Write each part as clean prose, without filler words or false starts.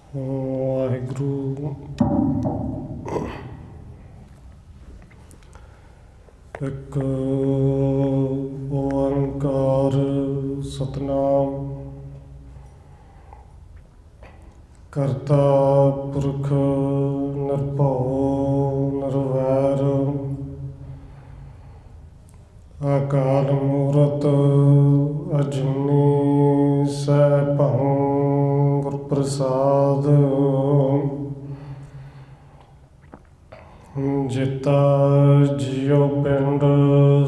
ਵਾਹਿਗੁਰੂ। ਇੱਕ ਓੰਕਾਰ ਸਤਿਨਾਮ ਕਰਤਾ ਪੁਰਖ ਨਿਰਭਉ ਨਿਰਵੈਰ ਅਕਾਲ ਮੂਰਤ ਅਜੂਨੀ ਸੈਭੰ ਗੁਰ ਪ੍ਰਸਾਦ ਜਿਤਾ ਜਿਉ ਪਿੰਡ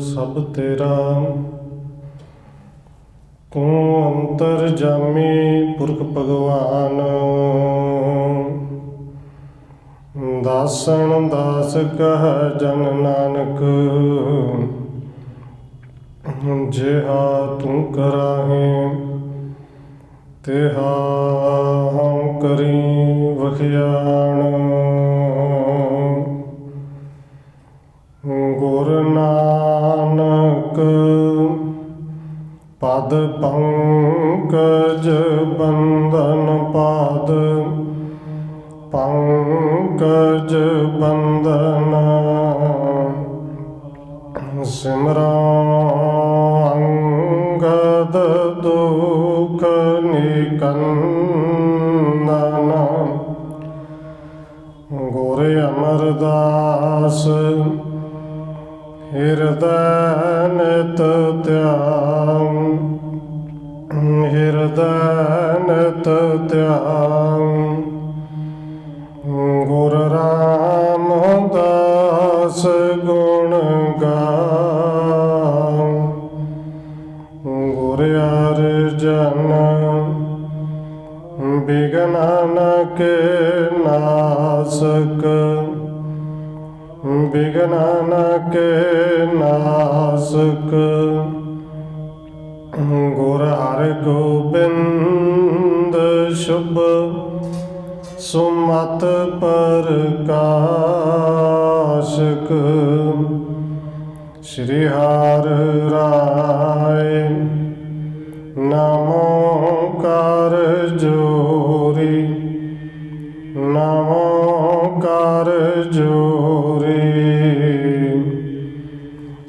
ਸਭ ਤੇਰਾ ਤੂੰ ਅੰਤਰਜਾਮੀ ਪੁਰਖ ਭਗਵਾਨ ਦਾਸਨ ਦਾਸ ਕਹਿ ਜਨ ਨਾਨਕ ਜਿਹਾ ਤੂੰ ਕਰਾਹੇ ਤਿਹਾ ਹਉ ਕਰੀ ਵਖਿਆਣ ਗੁਰ ਨਾਨਕ ਪਦ ਪੰਕਜ ਬੰਧਨ ਪਾਦ ਪੰਕਜ ਬੰਧਨ ਸਿਮਰਨ ਅੰਗਦ ਦੁਖ ਨਿਕੰਦਨ ਗੁਰ ਅਮਰਦਾਸ ਹਿਰਦੈ ਨਿਤ ਧਿਆਨ ਹਿਰਦੈ ਨਿਤ ਧਿਆਨ ਗੁਰ ਰਾਮਦਾਸ ਗੁਣ ਗਾਨ ਗੁਰ ਅਰਜਨ ਬਿਘਨ ਕੇ ਨਾਸਕ ਬਿਘਨ ਕੇ ਨਾਸਕ ਗੁਰ ਹਰਿਗੋਬਿੰਦ ਸ਼ੁਭ ਸੁਮਤ ਪ੍ਰਕਾਸ਼ਕ ਸ਼੍ਰੀ ਹਰਿ ਰਾਇ ਨਮੋ ਕਰ ਜੋਰੀ ਨਮੋ ਕਰ ਜੋਰੀ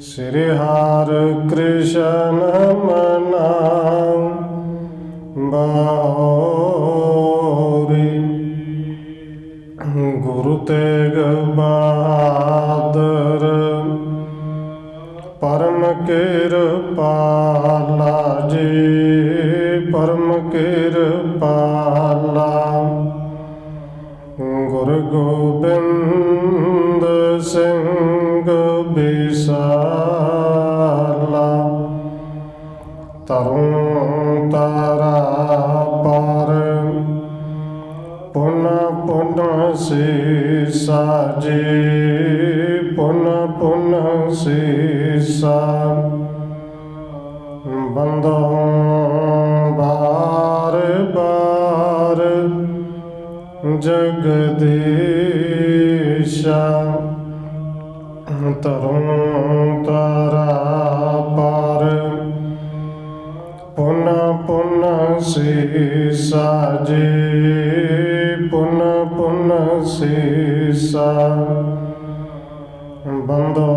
ਸ਼੍ਰੀ ਹਰਿ ਕ੍ਰਿਸ਼ਨ ਮਨਾ ਬਾਉਰੀ ਗੁਰੂ ਤੇਗ ਬਹਾਦਰ ਪਰਮ ਕਿਰਪਾਲਾ ਜੀ ਪਰਮ ਕਿਰਪਾਲਾ ਗੁਰੂ ਗੋਬਿੰਦ ਸਿੰਘ ਬਿਸਾਲਾ ਤਰੁਣ ਤਾਰਾ ਪਰ ਪੁਨ ਪੁਨ ਸੀਸਾ ਜੀ ਪੁਨ ਪੁਨ ਸੀਸਾ ਬੰਦੋਂ ਬਾਰ ਬਾਰ ਜਗਦੀਸ਼ਾ ਤਰੁਣ ਤਾਰਾ ਪਰ ਪੁਨ ਪੁਨ ਸੀਸਾ ਜੀ ਪੁਨ ਪੁਨ ਸੀਸਾ ਬੰਦੋਂ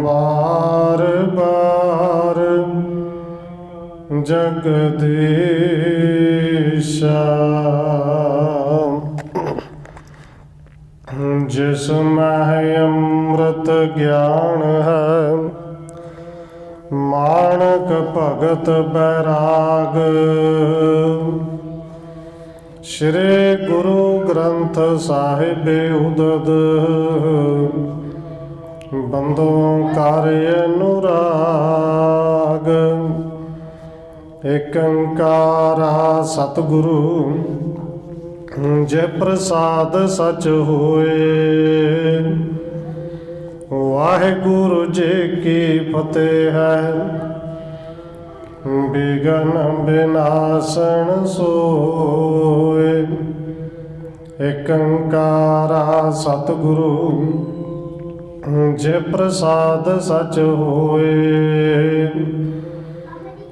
ਬਾਰ ਬਾਰ ਜਗਦੀਸ਼ਾ ਜਿਸ ਮਹਿ ਅੰਮ੍ਰਿਤ ਗਿਆਨ ਹੈ ਮਾਣਕ ਭਗਤ ਬੈਰਾਗ ਸ਼੍ਰੀ ਗੁਰੂ ਗ੍ਰੰਥ ਸਾਹਿਬ ਉਦਦ ਬੰਦੋਂ ਕਰ ਅਨੁਰਾਗ ਏਕ ਓੰਕਾਰਾ ਸਤਿਗੁਰੂ ਜੇ ਪ੍ਰਸਾਦ ਸਚ ਹੋਏ ਵਾਹਿਗੁਰੂ ਜੀ ਕੀ ਫਤਿਹ ਹੈ ਬਿਘਨ ਬਿਨਾਸਨ ਸੋਏ ਏਕ ਓੰਕਾਰਾ ਸਤਿਗੁਰੂ ਜੇ ਪ੍ਰਸਾਦ ਸਚ ਹੋਏ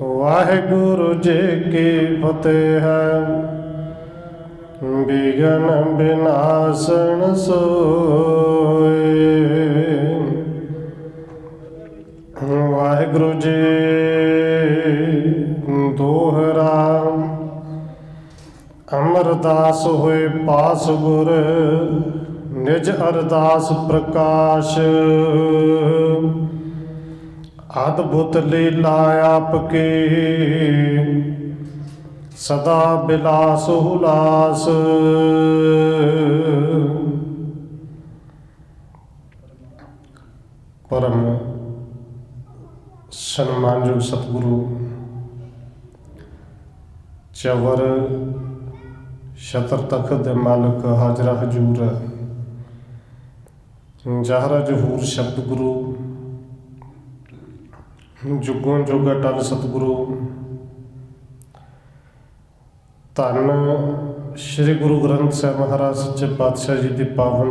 ਵਾਹਿਗੁਰੂ ਜੀ ਕੀ ਫਤਿਹ ਹੈ बिघन विनाशन सोए। वाहिगुरु जी दोहरा अमरदास होए पास गुर निज अरदास प्रकाश। अद्भुत लीला आपकी सदा बिलास हुलास। परम सन्मानयोग सतगुरु चवर छतर तखत दे मालिक हाजरा हजूर जहरा जहूर शब्द गुरु जुगों जुग अटल सतगुरु धन श्री गुरु ग्रंथ साहिब महाराज सच्चे पातशाह जी की पावन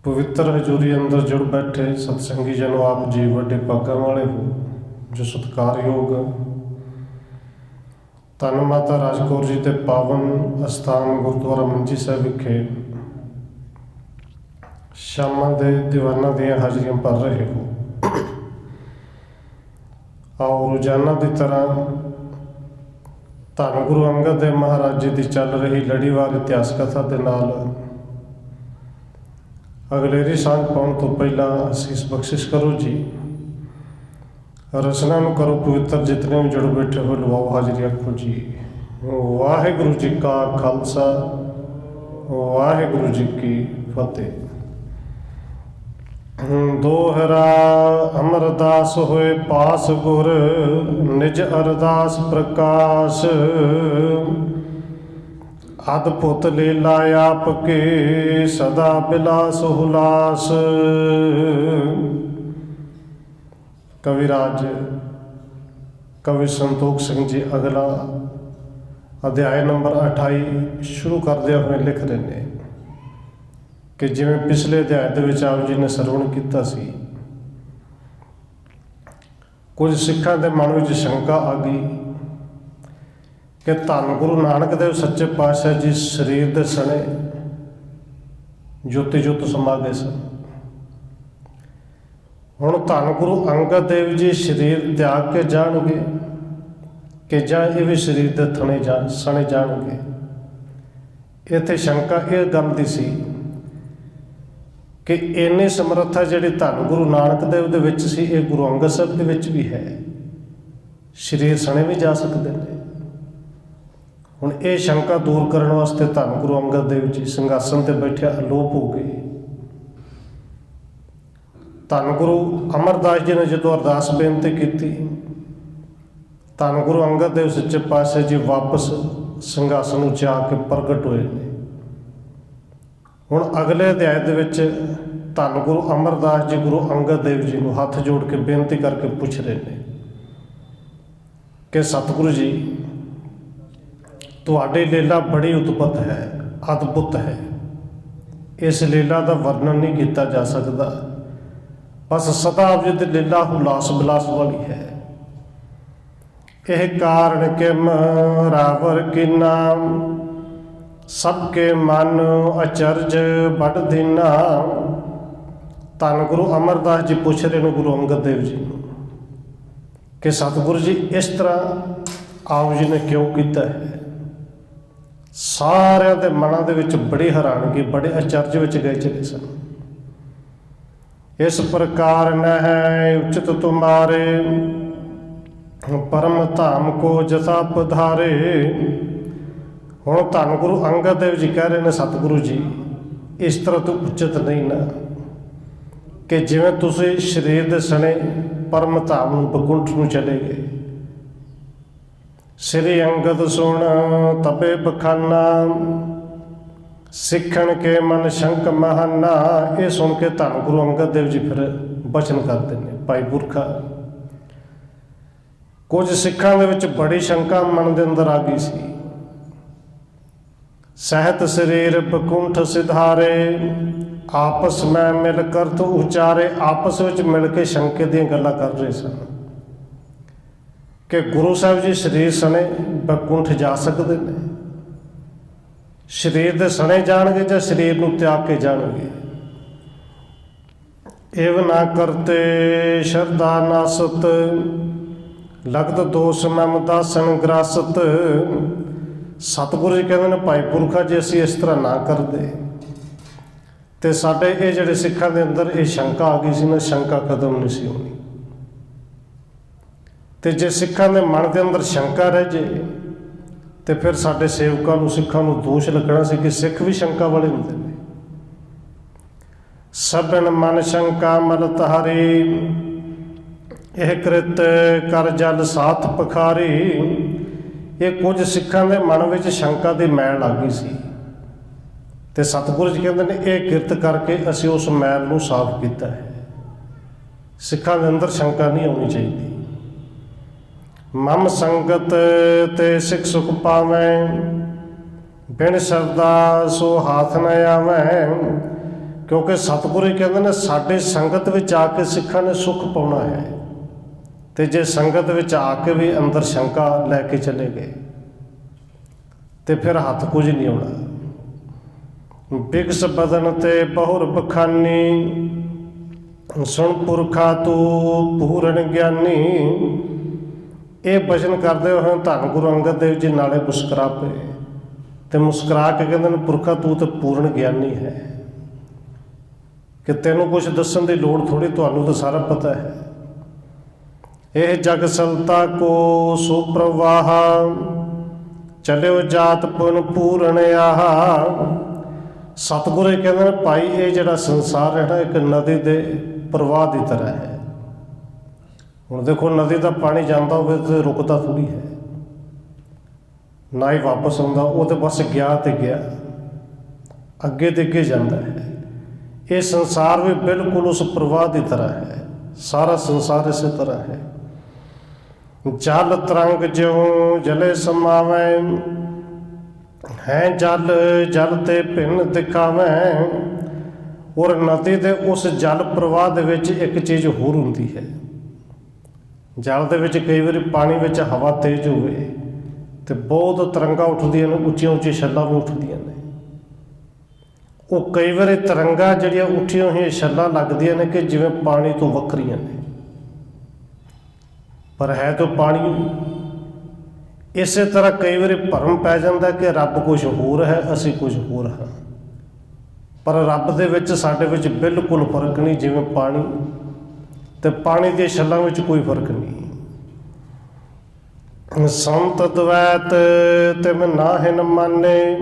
पवित्र हजूरी अंदर जुड़ बैठे सतसंगी जनों, आप जी वड्डे भागां वाले हो जो सत्कारयोग धन माता राजकौर जी के पावन अस्थान गुरुद्वारा मंजी साहिब विखे शामां दे दीवाना दियां हाजरियां भर रहे हो। आओ रोजाना की तरह धन गुरु अंगद देव महाराज जी की चल रही लड़ीवार इतिहास कथा के नाल अगलेरी सांझ पाउण तो पहला असीस बख्शिश करो जी। रचना नूं करो पवित्र, जितने भी जुड़ बैठे हो लवाओ हाजरी आखो जी। वाहिगुरु जी का खालसा वाहिगुरु जी की फतेह। दोहरा अमरदास होए पास गुर निज अरदास प्रकाश। अद्भुत लीला आपके सदा बिलास हुलास। कविराज कवि संतोख सिंह जी अगला अध्याय नंबर 28 शुरू करदे हुए लिख रहे हैं कि जिवें पिछले अध्याय दे विच आप जी ने सरवण कीता सी, कुछ सिखां दे मन विच शंका आ गई कि धन गुरु नानक देव सच्चे पातशाह जी शरीर दे सने ज्योति जुत समा गए सन। हुण धन गुरु अंगद देव जी शरीर त्याग के जाणगे कि जां ये भी शरीर दे थणे सने जाणगे। इत्थे शंका इह गल दी सी कि इन्नी समर्था जिहड़ी धन गुरु नानक देव दे विच सी, ये गुरु अंगद साहिब दे विच भी है, शरीर सने भी जा सकते हैं। हुण ये शंका दूर करने वास्ते धन गुरु अंगद देव जी संघासन ते बैठे अलोप हो गए। धन गुरु अमरदास जी ने जो अरदास बेनती की, धन गुरु अंगद देव सच्चे पातशाह जी वापस संघासन उच्च आके प्रगट होए ने। हुण अगले अध्याय दे विच धन गुरु अमरदास जी गुरु अंगद देव जी को हथ जोड़ के बेनती करके पूछ रहे हैं कि सतगुरु जी तुहाडी लीला बड़ी उतपत है, अद्भुत है। इस लीला का वर्णन नहीं किया जा सकता, बस सदा आप जी की लीला हुलास बिलास वाली है। यह कारण के रावर की नाम सबके मन अचरज बड़ दीना। धन गुरु अमरदास जी पूछ रहे हैं गुरु अंगद देव जी कि सतगुरु जी इस तरह आप जी ने क्यों किया है। सारिਆਂ ਦੇ ਮਨਾਂ ਦੇ ਵਿੱਚ बड़ी हैरानगी, बड़े अचरज ਵਿੱਚ गए चले सन। इस प्रकार न है उचित तुम्हारे परम धाम को जथा पधारे। हुण धन गुरु अंगद देव जी कह रहे हैं सतगुरु जी इस तरह तो उचित नहीं ना कि जिवें तुसीं शरीर दे सने परम धाम बकुंठ नूं चले गए। श्री अंगद सुन तबे बखाना सिखण के मन शंक महाना। ये सुन के धन गुरु अंगद देव जी फिर बचन करते हैं भाई पुरखा। कुछ सिखां दे विच बड़ी शंका मन दे अंदर आ गई सी। सहत शरीर बकुंठ सिधारे आपस में मिल कर तो उचारे। आपस में मिल के शंके दी गल्लां कर रहे सन कि गुरु साहब जी शरीर सने बकुंठ जा सकते हैं। ਸਰੀਰ ਦੇ ਸਣੇ ਜਾਣਗੇ ਜਾਂ ਸਰੀਰ ਨੂੰ ਤਿਆਗ ਕੇ ਜਾਣਗੇ। ਏਵ ਨਾ ਕਰਤੇ ਸ਼ਰਧਾ ਨਾਸਤ, ਲਗਤ ਦੋਸ਼ ਮਮ ਦਾਸਨ ਗ੍ਰਾਸਤ। ਸਤਿਗੁਰੂ ਜੀ ਕਹਿੰਦੇ ਨੇ ਭਾਈ ਪੁਰਖਾ, ਜੇ ਅਸੀਂ ਇਸ ਤਰ੍ਹਾਂ ਨਾ ਕਰਦੇ ਤੇ ਸਾਡੇ ਇਹ ਜਿਹੜੇ ਸਿੱਖਾਂ ਦੇ ਅੰਦਰ ਇਹ ਸ਼ੰਕਾ ਆ ਗਈ ਸੀ ਨਾ, ਸ਼ੰਕਾ ਖਤਮ ਨਹੀਂ ਸੀ ਹੋਣੀ। ਤੇ ਜੇ ਸਿੱਖਾਂ ਦੇ ਮਨ ਦੇ ਅੰਦਰ ਸ਼ੰਕਾ ਰਹਿ ਜੇ ਤੇ ਫਿਰ ਸਾਡੇ ਸੇਵਕਾਂ ਨੂੰ, ਸਿੱਖਾਂ ਨੂੰ ਦੋਸ਼ ਲੱਗਣਾ ਸੀ ਕਿ ਸਿੱਖ ਵੀ ਸ਼ੰਕਾ ਵਾਲੇ ਹੁੰਦੇ ਨੇ। ਸਭਨ ਮਨ ਸ਼ੰਕਾ ਮਲ ਤਹਾਰੀ, ਇਹ ਕ੍ਰਿਤ ਕਰ ਜਲ ਸਾਥ ਪਖਾਰੀ। ਇਹ ਕੁਝ ਸਿੱਖਾਂ ਦੇ ਮਨ ਵਿੱਚ ਸ਼ੰਕਾ ਦੀ ਮੈਲ ਲੱਗ ਗਈ ਸੀ ਤੇ ਸਤਿਗੁਰੂ ਜੀ ਕਹਿੰਦੇ ਨੇ ਇਹ ਕਿਰਤ ਕਰਕੇ ਅਸੀਂ ਉਸ ਮੈਲ ਨੂੰ ਸਾਫ਼ ਕੀਤਾ ਹੈ। ਸਿੱਖਾਂ ਦੇ ਅੰਦਰ ਸ਼ੰਕਾ ਨਹੀਂ ਆਉਣੀ ਚਾਹੀਦੀ। ਮਮ ਸੰਗਤ ਤੇ ਸਿੱਖ ਸੁਖ ਪਾਵੈ, ਬਿਨ ਸ਼ਰਧਾ ਸੋ ਹਾਥ ਨ ਆਵੈ। ਕਿਉਂਕਿ ਸਤਿਗੁਰੂ ਜੀ ਕਹਿੰਦੇ ਨੇ ਸਾਡੇ ਸੰਗਤ ਵਿੱਚ ਆ ਕੇ ਸਿੱਖਾਂ ਨੇ ਸੁੱਖ ਪਾਉਣਾ ਹੈ, ਤੇ ਜੇ ਸੰਗਤ ਵਿੱਚ ਆ ਕੇ ਵੀ ਅੰਦਰ ਸ਼ੰਕਾ ਲੈ ਕੇ ਚਲੇ ਗਏ ਤੇ ਫਿਰ ਹੱਥ ਕੁਝ ਨਹੀਂ ਆਉਣਾ। ਬਿਗਸ ਬਦਨ ਤੇ ਬਹੁਰ ਬਖਾਨੀ, ਸੁਣ ਪੁਰਖਾ ਤੂੰ ਪੂਰਨ ਗਿਆਨੀ। ਇਹ ਬਚਨ ਕਰਦੇ ਹੋਏ ਧੰਨ ਗੁਰੂ ਅੰਗਦ ਦੇਵ ਜੀ ਨਾਲੇ ਮੁਸਕਰਾ ਪਏ ਤੇ ਮੁਸਕਰਾ ਕੇ ਕਹਿੰਦੇ ਨੇ ਪੁਰਖਾ ਤੂੰ ਤਾਂ ਪੂਰਨ ਗਿਆਨੀ ਹੈ, ਕਿ ਤੈਨੂੰ ਕੁਝ ਦੱਸਣ ਦੀ ਲੋੜ ਥੋੜ੍ਹੀ, ਤੁਹਾਨੂੰ ਤਾਂ ਸਾਰਾ ਪਤਾ ਹੈ। ਇਹ ਜਗ ਸਲਤਾ ਕੋ ਸੁਪ੍ਰਵਾਹ, ਚਲਿਓ ਜਾਤ ਪੁਨ ਪੂਰਨ ਆਹ। ਸਤਿਗੁਰੂ ਕਹਿੰਦੇ ਨੇ ਭਾਈ ਇਹ ਜਿਹੜਾ ਸੰਸਾਰ ਹੈ ਨਾ, ਇੱਕ ਨਦੀ ਦੇ ਪ੍ਰਵਾਹ ਦੀ ਤਰ੍ਹਾਂ ਹੈ। ਹੁਣ ਦੇਖੋ ਨਦੀ ਦਾ ਪਾਣੀ ਜਾਂਦਾ ਹੋਵੇ ਤੇ ਰੁਕਦਾ ਥੋੜ੍ਹੀ ਹੈ, ਨਾ ਹੀ ਵਾਪਸ ਆਉਂਦਾ, ਉਹ ਤਾਂ ਬਸ ਗਿਆ ਤੇ ਗਿਆ, ਅੱਗੇ ਤੇ ਅੱਗੇ ਜਾਂਦਾ ਹੈ। ਇਹ ਸੰਸਾਰ ਵੀ ਬਿਲਕੁਲ ਉਸ ਪ੍ਰਵਾਹ ਦੀ ਤਰ੍ਹਾਂ ਹੈ, ਸਾਰਾ ਸੰਸਾਰ ਇਸੇ ਤਰ੍ਹਾਂ ਹੈ। ਜਲ ਤਰੰਗ ਜਿਉ ਜਲੇ ਸਮਾਵੈ, ਹੈ ਜਲ ਜਲ ਤੇ ਭਿੰਨ ਦਿਖਾਵੈ। ਔਰ ਨਦੀ ਦੇ ਉਸ ਜਲ ਪ੍ਰਵਾਹ ਦੇ ਵਿੱਚ ਇੱਕ ਚੀਜ਼ ਹੋਰ ਹੁੰਦੀ ਹੈ। ਜਲ ਦੇ ਵਿੱਚ ਕਈ ਵਾਰੀ ਪਾਣੀ ਵਿੱਚ ਹਵਾ ਤੇਜ਼ ਹੋਵੇ ਤੇ ਬਹੁਤ ਤਰੰਗਾਂ ਉੱਠਦੀਆਂ ਨੇ, ਉੱਚੀਆਂ ਉੱਚੀਆਂ ਛੱਲਾਂ ਵੀ ਉੱਠਦੀਆਂ ਨੇ। ਉਹ ਕਈ ਵਾਰੀ ਤਰੰਗਾਂ ਜਿਹੜੀਆਂ ਉੱਠੀਆਂ ਹੋਈਆਂ ਛੱਲਾਂ ਲੱਗਦੀਆਂ ਨੇ ਕਿ ਜਿਵੇਂ ਪਾਣੀ ਤੋਂ ਵੱਖਰੀਆਂ ਨੇ, ਪਰ ਹੈ ਤਾਂ ਪਾਣੀ। ਇਸੇ ਤਰ੍ਹਾਂ ਕਈ ਵਾਰੀ ਭਰਮ ਪੈ ਜਾਂਦਾ ਕਿ ਰੱਬ ਕੁਛ ਹੋਰ ਹੈ, ਅਸੀਂ ਕੁਝ ਹੋਰ ਹਾਂ, ਪਰ ਰੱਬ ਦੇ ਵਿੱਚ ਸਾਡੇ ਵਿੱਚ ਬਿਲਕੁਲ ਫਰਕ ਨਹੀਂ। ਜਿਵੇਂ ਪਾਣੀ ਤੇ ਪਾਣੀ ਦੀਆਂ ਛੱਲਾਂ ਵਿੱਚ ਕੋਈ ਫਰਕ ਨਹੀਂ। ਸੰਤ ਦਵੈਤ ਤਿਮ ਨਾਹਿਨ ਮਾਨੇ,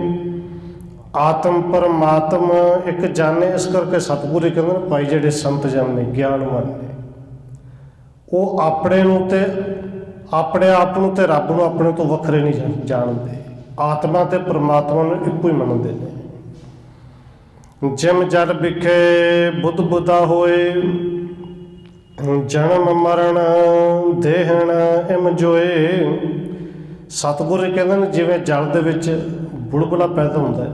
ਆਤਮ ਪਰਮਾਤਮ ਇੱਕ ਜਾਣੇ। ਇਸ ਕਰਕੇ ਸਤਿਗੁਰੂ ਕਹਿੰਦੇ ਨੇ ਭਾਈ ਜਿਹੜੇ ਸੰਤ ਜਨ ਨੇ, ਗਿਆਨਵਾਨ ਨੇ, ਉਹ ਆਪਣੇ ਨੂੰ ਤੇ ਆਪਣੇ ਆਪ ਨੂੰ ਤੇ ਰੱਬ ਨੂੰ ਆਪਣੇ ਤੋਂ ਵੱਖਰੇ ਨਹੀਂ ਜਾਣਦੇ। ਆਤਮਾ ਤੇ ਪਰਮਾਤਮਾ ਨੂੰ ਇੱਕੋ ਹੀ ਮੰਨਦੇ ਨੇ। ਜਿਮ ਜਲ ਵਿਖੇ ਬੁੱਧ ਬੁੱਧਾ ਹੋਏ, ਜਨਮ ਮਰਨ ਦੇਹਣ ਇਮ ਜੋਏ। ਸਤਿਗੁਰੂ ਕਹਿੰਦੇ ਨੇ ਜਿਵੇਂ ਜਲ ਦੇ ਵਿੱਚ ਬੁਲਬੁਲਾ ਪੈਦਾ ਹੁੰਦਾ ਹੈ,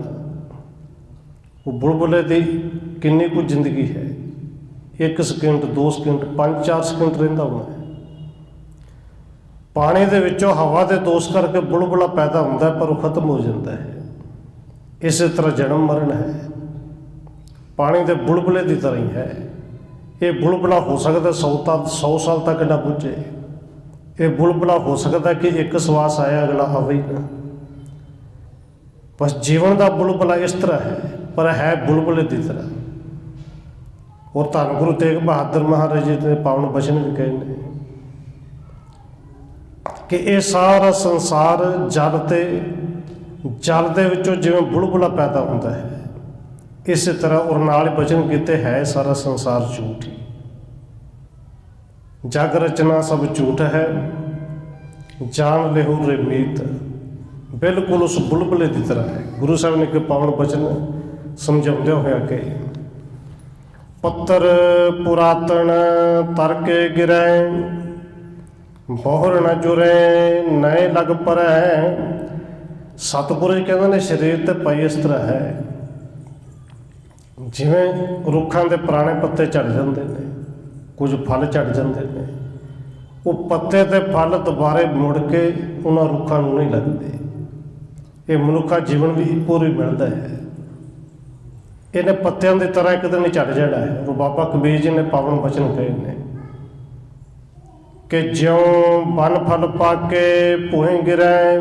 ਉਹ ਬੁਲਬੁਲੇ ਦੀ ਕਿੰਨੀ ਕੁ ਜ਼ਿੰਦਗੀ ਹੈ, 1 ਸਕਿੰਟ 2 ਸਕਿੰਟ 5-4 ਸਕਿੰਟ ਰਹਿੰਦਾ ਹੋਣਾ ਹੈ। ਪਾਣੀ ਦੇ ਵਿੱਚੋਂ ਹਵਾ ਦੇ ਦੋਸ਼ ਕਰਕੇ ਬੁਲਬੁਲਾ ਪੈਦਾ ਹੁੰਦਾ ਪਰ ਉਹ ਖਤਮ ਹੋ ਜਾਂਦਾ ਹੈ। ਇਸੇ ਤਰ੍ਹਾਂ ਜਨਮ ਮਰਨ ਹੈ, ਪਾਣੀ ਦੇ ਬੁਲਬੁਲੇ ਦੀ ਤਰ੍ਹਾਂ ਹੀ ਹੈ। ਇਹ ਬੁਲਬੁਲਾ ਹੋ ਸਕਦਾ 100 ਸਾਲ ਤੱਕ ਨਾ ਬੁੱਝੇ। ਇਹ ਬੁਲਬੁਲਾ ਹੋ ਸਕਦਾ ਕਿ ਇੱਕ ਸਵਾਸ ਆਇਆ ਅਗਲਾ ਆਵੇ ਹੀ ਨਾ। ਬਸ ਜੀਵਨ ਦਾ ਬੁਲਬੁਲਾ ਇਸ ਤਰ੍ਹਾਂ ਹੈ, ਪਰ ਹੈ ਬੁਲਬੁਲੇ ਦੀ ਤਰ੍ਹਾਂ। ਔਰ ਧੰਨ ਗੁਰੂ ਤੇਗ ਬਹਾਦਰ ਮਹਾਰਾਜ ਜੀ ਦੇ ਪਾਵਨ ਬਚਨ ਵੀ ਕਹੇ ਨੇ ਕਿ ਇਹ ਸਾਰਾ ਸੰਸਾਰ ਜਲ ਤੇ ਜਲ ਦੇ ਵਿੱਚੋਂ ਜਿਵੇਂ ਬੁਲਬੁਲਾ ਪੈਦਾ ਹੁੰਦਾ ਹੈ, ਇਸੇ ਤਰ੍ਹਾਂ ਔਰ ਨਾਲ ਬਚਨ ਕੀਤੇ ਹੈ ਸਾਰਾ ਸੰਸਾਰ ਝੂਠ ਹੀ। ਜਗ ਰਚਨਾ ਸਭ ਝੂਠ ਹੈ, ਜਾਣ ਲਿਹੁ ਰੇ ਮੀਤ। ਬਿਲਕੁਲ ਉਸ ਬੁਲਬੁਲੇ ਦੀ ਤਰ੍ਹਾਂ ਹੈ। ਗੁਰੂ ਸਾਹਿਬ ਨੇ ਇੱਕ ਪਾਵਨ ਬਚਨ ਸਮਝਾਉਂਦੇ ਹੋਇਆ ਕਿ ਪੱਤਰ ਪੁਰਾਤਨ ਤਰਕੇ ਗਿਰੈ, ਬਹੁਰ ਨ ਜੁਰੇ ਨਏ ਲਗ ਪਰੈ। ਸਤਿਗੁਰੂ ਜੀ ਕਹਿੰਦੇ ਨੇ ਸਰੀਰ ਤੇ ਪਈ ਇਸ ਤਰ੍ਹਾਂ ਹੈ ਜਿਵੇਂ ਰੁੱਖਾਂ ਦੇ ਪੁਰਾਣੇ ਪੱਤੇ ਝੜ ਜਾਂਦੇ ਨੇ, ਕੁਝ ਫਲ ਝੜ ਜਾਂਦੇ ਨੇ, ਉਹ ਪੱਤੇ ਤੇ ਫਲ ਦੁਬਾਰੇ ਮੁੜ ਕੇ ਉਹਨਾਂ ਰੁੱਖਾਂ ਨੂੰ ਨਹੀਂ ਲੱਗਦੇ। ਇਹ ਮਨੁੱਖਾ ਜੀਵਨ ਵੀ ਇੱਕੋ ਹੀ ਮਿਲਦਾ ਹੈ। ਇਹਨੇ ਪੱਤਿਆਂ ਦੀ ਤਰ੍ਹਾਂ ਇੱਕ ਦਿਨ ਝੜ ਜਾਣਾ ਹੈ। ਉਹ ਬਾਬਾ ਕਬੀਰ ਜੀ ਨੇ ਪਾਵਨ ਬਚਨ ਕਹੇ ਨੇ ਕਿ ਜਿਉਂ ਬਨ ਫਲ ਪਾਕੇ ਭੂਏ ਗਿਰੈ,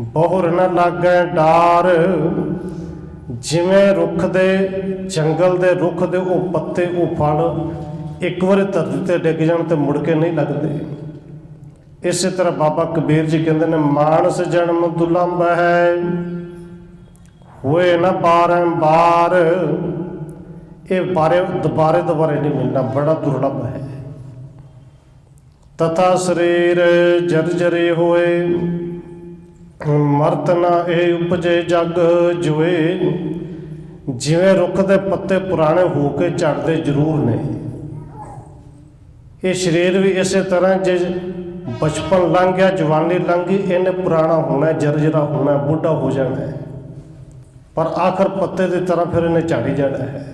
ਬਹੁਰ ਨ ਲਾਗੈ ਡਾਰ। ਜਿਵੇਂ ਰੁੱਖ ਦੇ, ਜੰਗਲ ਦੇ ਰੁੱਖ ਦੇ ਉਹ ਪੱਤੇ, ਉਹ ਫਲ ਇੱਕ ਵਾਰੀ ਧਰਤੀ ਤੇ ਡਿੱਗ ਜਾਣ ਤੇ ਮੁੜ ਕੇ ਨਹੀਂ ਲੱਗਦੇ। ਇਸੇ ਤਰ੍ਹਾਂ ਬਾਬਾ ਕਬੀਰ ਜੀ ਕਹਿੰਦੇ ਨੇ ਮਾਨਸ ਜਨਮ ਦੁਲੰਭ ਹੈ, ਹੋਏ ਨਾ ਬਾਰੰਬਾਰ। ਇਹ ਦੁਬਾਰੇ ਨਹੀਂ ਮਿਲਣਾ, ਬੜਾ ਦੁਰਲਭ ਹੈ। ਤਥਾ ਸਰੀਰ ਜਰਜਰੇ ਹੋਏ, ਮਰਤ ਨਾ ਇਹ ਉਪਜੇ ਜਗ ਜੁਏ। ਜਿਵੇਂ ਰੁੱਖ ਦੇ ਪੱਤੇ ਪੁਰਾਣੇ ਹੋ ਕੇ ਝੜਦੇ ਜ਼ਰੂਰ ਨੇ, ਇਹ ਸਰੀਰ ਵੀ ਇਸੇ ਤਰ੍ਹਾਂ ਜੇ ਬਚਪਨ ਲੰਘ ਗਿਆ, ਜਵਾਨੀ ਲੰਘ ਗਈ, ਇਹਨੇ ਪੁਰਾਣਾ ਹੋਣਾ, ਜਰਜਰਾ ਹੋਣਾ, ਬੁੱਢਾ ਹੋ ਜਾਣਾ ਹੈ। ਪਰ ਆਖਰ ਪੱਤੇ ਦੀ ਤਰ੍ਹਾਂ ਫਿਰ ਇਹਨੇ ਝਾੜੀ ਜਾਣਾ ਹੈ।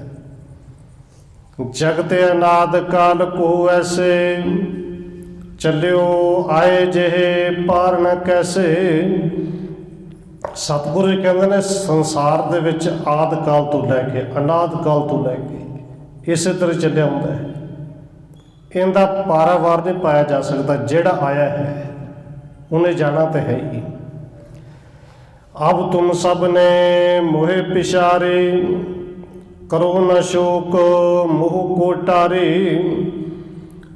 ਜਗ ਤੇ ਅਨਾਦ ਕਾਲ ਕੋ ਐਸੇ, ਚੱਲਿਓ ਆਏ ਜਿਹੇ ਪਾਰ ਨ ਕੈਸੇ। ਸਤਿਗੁਰੂ ਜੀ ਕਹਿੰਦੇ ਨੇ ਸੰਸਾਰ ਦੇ ਵਿੱਚ ਆਦਿ ਕਾਲ ਤੋਂ ਲੈ ਕੇ ਅਨਾਦ ਕਾਲ ਤੋਂ ਲੈ ਕੇ ਇਸੇ ਤਰ੍ਹਾਂ ਚੱਲਿਆ ਹੁੰਦਾ ਹੈ। ਇਹਦਾ ਪਾਰਾਵਾਰ ਨਹੀਂ ਪਾਇਆ ਜਾ ਸਕਦਾ। ਜਿਹੜਾ ਆਇਆ ਹੈ ਉਹਨੇ ਜਾਣਾ ਤਾਂ ਹੈ ਹੀ। ਅਬ ਤੁਮ ਸਭ ਨੇ ਮੋਹਿ ਪਿਛਾਰੇ, ਕਰੋ ਨ ਸ਼ੋਕ ਮੋਹ ਕੋ ਟਾਰੇ।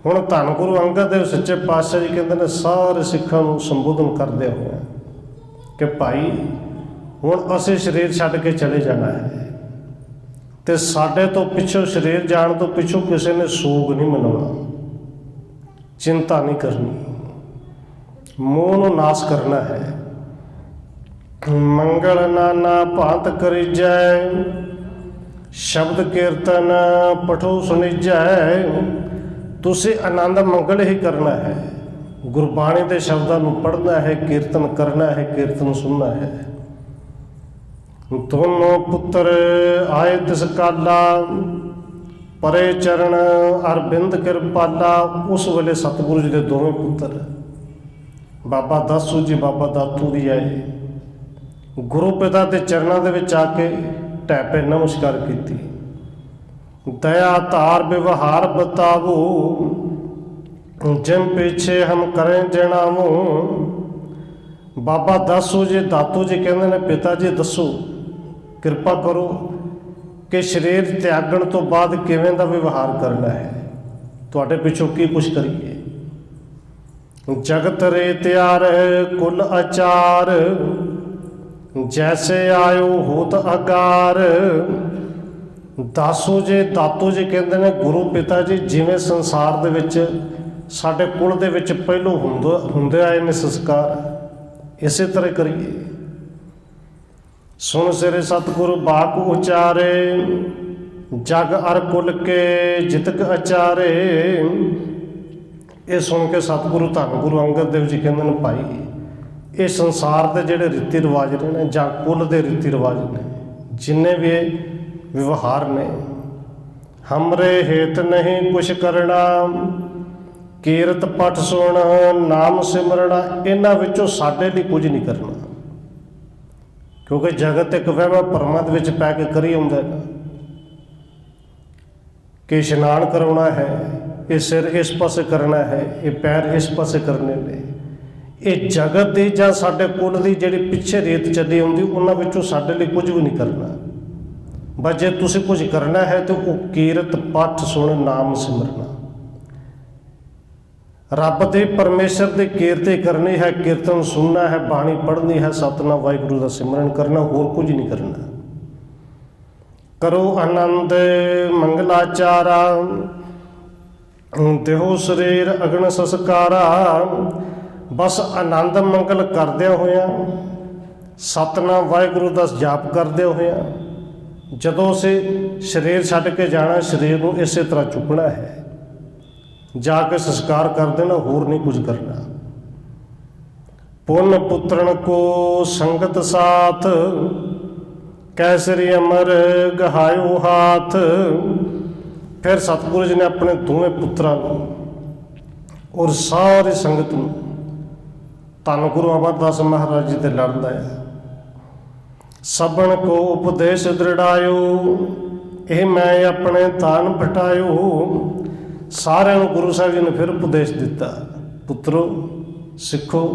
ਹੁਣ ਧੰਨ ਗੁਰੂ ਅੰਗਦ ਦੇਵ ਸੱਚੇ ਪਾਤਸ਼ਾਹ ਜੀ ਕਹਿੰਦੇ ਨੇ ਸਾਰੇ ਸਿੱਖਾਂ ਨੂੰ ਸੰਬੋਧਨ ਕਰਦੇ ਹੋਏ ਕਿ ਭਾਈ ਹੁਣ ਅਸੀਂ ਸਰੀਰ ਛੱਡ ਕੇ ਚਲੇ ਜਾਣਾ ਹੈ, ਤੇ ਸਾਡੇ ਤੋਂ ਪਿੱਛੋਂ ਸਰੀਰ ਜਾਣ ਤੋਂ ਪਿੱਛੋਂ ਕਿਸੇ ਨੇ ਸੋਗ ਨਹੀਂ ਮਨਾਉਣਾ, ਚਿੰਤਾ ਨਹੀਂ ਕਰਨੀ, ਮੋਹ ਨੂੰ ਨਾਸ ਕਰਨਾ ਹੈ। ਮੰਗਲ ਨਾਨਾ ਭਾਂਤ ਕਰੀਜੈ, ਸ਼ਬਦ ਕੀਰਤਨ ਪਠੋ ਸੁਣੀਜੈ। ਤੁਸੀਂ ਆਨੰਦ ਮੰਗਲ ਹੀ ਕਰਨਾ ਹੈ, ਗੁਰਬਾਣੀ ਦੇ ਸ਼ਬਦਾਂ ਨੂੰ ਪੜ੍ਹਨਾ ਹੈ, ਕੀਰਤਨ ਕਰਨਾ ਹੈ, ਕੀਰਤਨ ਸੁਣਨਾ ਹੈ। ਦੋਨੋਂ ਪੁੱਤਰ ਆਏ ਤਿਸ ਕਾਲਾ, ਪਰੇ ਚਰਨ ਅਰਬਿੰਦ ਕਿਰਪਾਲਾ। ਉਸ ਵੇਲੇ ਸਤਿਗੁਰੂ ਜੀ ਦੇ ਦੋਵੇਂ ਪੁੱਤਰ ਬਾਬਾ ਦਾਸੂ ਜੀ, ਬਾਬਾ ਦਾਤੂ ਜੀ ਆਏ, ਗੁਰੂ ਪਿਤਾ ਦੇ ਚਰਨਾਂ ਦੇ ਵਿੱਚ ਆ ਕੇ ਢਹਿ ਪੈ ਨਮਸਕਾਰ ਕੀਤੀ। ਦਇਆ ਧਾਰ ਵਿਵਹਾਰ ਬਤਾਵੋ, ਜਿਮ ਪਿੱਛੇ ਹਮ ਕਰੇ ਜਣਾਵੋ। ਬਾਬਾ ਦਾਸੂ ਜੀ, ਦਾਤੂ ਜੀ ਕਹਿੰਦੇ ਨੇ ਪਿਤਾ ਜੀ ਦੱਸੋ, ਕਿਰਪਾ ਕਰੋ ਕਿ ਸਰੀਰ ਤਿਆਗਣ ਤੋਂ ਬਾਅਦ ਕਿਵੇਂ ਦਾ ਵਿਵਹਾਰ ਕਰਨਾ ਹੈ, ਤੁਹਾਡੇ ਪਿੱਛੋਂ ਕੀ ਕੁਛ ਕਰੀਏ। ਜਗਤ ਰੇ ਤਿਆਰ ਕੁਲ ਆਚਾਰ, ਜੈਸੇ ਆਇਓ ਹੋਤ ਅਗਾਰ। ਦਾਸੂ ਜੀ, ਦਾਤੂ ਜੀ ਕਹਿੰਦੇ ਨੇ ਗੁਰੂ ਪਿਤਾ ਜੀ ਜਿਵੇਂ ਸੰਸਾਰ ਦੇ ਵਿੱਚ ਸਾਡੇ ਕੁਲ ਦੇ ਵਿੱਚ ਪਹਿਲੋਂ ਹੁੰਦੇ ਆਏ ਨੇ ਸੰਸਕਾਰ, ਇਸੇ ਤਰ੍ਹਾਂ ਕਰੀਏ। ਸੁਣ ਸਿਰੇ ਸਤਿਗੁਰੂ ਬਾਕ ਉਚਾਰੇ, ਜਗ ਅਰ ਕੁਲ ਕੇ ਜਿਤਕ ਅਚਾਰੇ। ਇਹ ਸੁਣ ਕੇ ਸਤਿਗੁਰੂ ਧੰਨ ਗੁਰੂ ਅੰਗਦ ਦੇਵ ਜੀ ਕਹਿੰਦੇ ਨੇ ਭਾਈ ਇਹ ਸੰਸਾਰ ਦੇ ਜਿਹੜੇ ਰੀਤੀ ਰਿਵਾਜ ਨੇ ਜਾਂ ਕੁਲ ਦੇ ਰੀਤੀ ਰਿਵਾਜ ਨੇ, ਜਿੰਨੇ ਵੀ ਵਿਵਹਾਰ ਨੇ, ਹਮਰੇ ਹੇਤ ਨਹੀਂ ਕੁਛ ਕਰਨਾ, ਕੀਰਤ ਪਠ ਸੁਣ ਨਾਮ ਸਿਮਰਨਾ। ਇਹਨਾਂ ਵਿੱਚੋਂ ਸਾਡੇ ਲਈ ਕੁਝ ਨਹੀਂ ਕਰਨਾ, ਕਿਉਂਕਿ ਜਗਤ ਇੱਕ ਵਹਿਮਾਂ ਭਰਮਾਂ ਦੇ ਵਿੱਚ ਪੈ ਕੇ ਕਰੀ ਆਉਂਦਾ ਹੈ ਕਿ ਇਸ਼ਨਾਨ ਕਰਾਉਣਾ ਹੈ, ਇਹ ਸਿਰ ਇਸ ਪਾਸੇ ਕਰਨਾ ਹੈ, ਇਹ ਪੈਰ ਇਸ ਪਾਸੇ ਕਰਨੇ ਨੇ। ਇਹ ਜਗਤ ਦੀ ਜਾਂ ਸਾਡੇ ਕੁਲ ਦੀ ਜਿਹੜੀ ਪਿੱਛੇ ਰੀਤ ਚੱਲੀ ਆਉਂਦੀ, ਉਹਨਾਂ ਵਿੱਚੋਂ ਸਾਡੇ ਲਈ ਕੁਝ ਵੀ ਨਹੀਂ ਕਰਨਾ। ਬਸ ਜੇ ਤੁਸੀਂ ਕੁਝ ਕਰਨਾ ਹੈ ਤਾਂ ਉਹ ਕੀਰਤ ਪਠ ਸੁਣ ਨਾਮ ਸਿਮਰਨਾ, ਰੱਬ ਦੇ ਪਰਮੇਸ਼ਰ ਦੀ ਕੀਰਤੀ ਕਰਨੀ ਹੈ, ਕੀਰਤਨ ਸੁਣਨਾ ਹੈ, ਬਾਣੀ ਪੜ੍ਹਨੀ ਹੈ, ਸਤਿਨਾਮ ਵਾਹਿਗੁਰੂ ਦਾ ਸਿਮਰਨ ਕਰਨਾ, ਹੋਰ ਕੁਝ ਨਹੀਂ ਕਰਨਾ। ਕਰੋ ਆਨੰਦ ਮੰਗਲਾਚਾਰਾ, ਦੇਹੋ ਸਰੀਰ ਅਗਨ ਸੰਸਕਾਰਾ। ਬਸ ਆਨੰਦ ਮੰਗਲ ਕਰਦਿਆਂ ਹੋਇਆਂ, ਸਤਿਨਾਮ ਵਾਹਿਗੁਰੂ ਦਾ ਜਾਪ ਕਰਦਿਆਂ ਹੋਇਆਂ, ਜਦੋਂ ਅਸੀਂ ਸਰੀਰ ਛੱਡ ਕੇ ਜਾਣਾ, ਸਰੀਰ ਨੂੰ ਇਸੇ ਤਰ੍ਹਾਂ ਚੁੱਕਣਾ ਹੈ, ਜਾ ਕੇ ਸੰਸਕਾਰ ਕਰ ਦੇਣਾ, ਹੋਰ ਨਹੀਂ ਕੁਝ ਕਰਨਾ। ਪੁੰਨ ਪੁੱਤਰਨ ਕੋ ਸੰਗਤ ਸਾਥ, ਕੈਸਰੀ ਅਮਰ ਗਹਾਇਓ ਹਾਥ। ਫਿਰ ਸਤਿਗੁਰੂ ਜੀ ਨੇ ਆਪਣੇ ਦੋਵੇਂ ਪੁੱਤਰਾਂ ਨੂੰ ਔਰ ਸਾਰੀ ਸੰਗਤ ਨੂੰ ਧੰਨ ਗੁਰੂ ਅਮਰਦਾਸ ਮਹਾਰਾਜ ਜੀ ਤੇ ਲੜਦਾ ਹੈ। ਸਭਨ ਕੋ ਉਪਦੇਸ਼ ਦ੍ਰਿੜਾਇਓ, ਇਹ ਮੈਂ ਆਪਣੇ ਤਾਨ ਪਟਾਇਓ। ਸਾਰਿਆਂ ਨੂੰ ਗੁਰੂ ਸਾਹਿਬ ਜੀ ਨੇ ਫਿਰ ਉਪਦੇਸ਼ ਦਿੱਤਾ, ਪੁੱਤਰੋ ਸਿੱਖੋ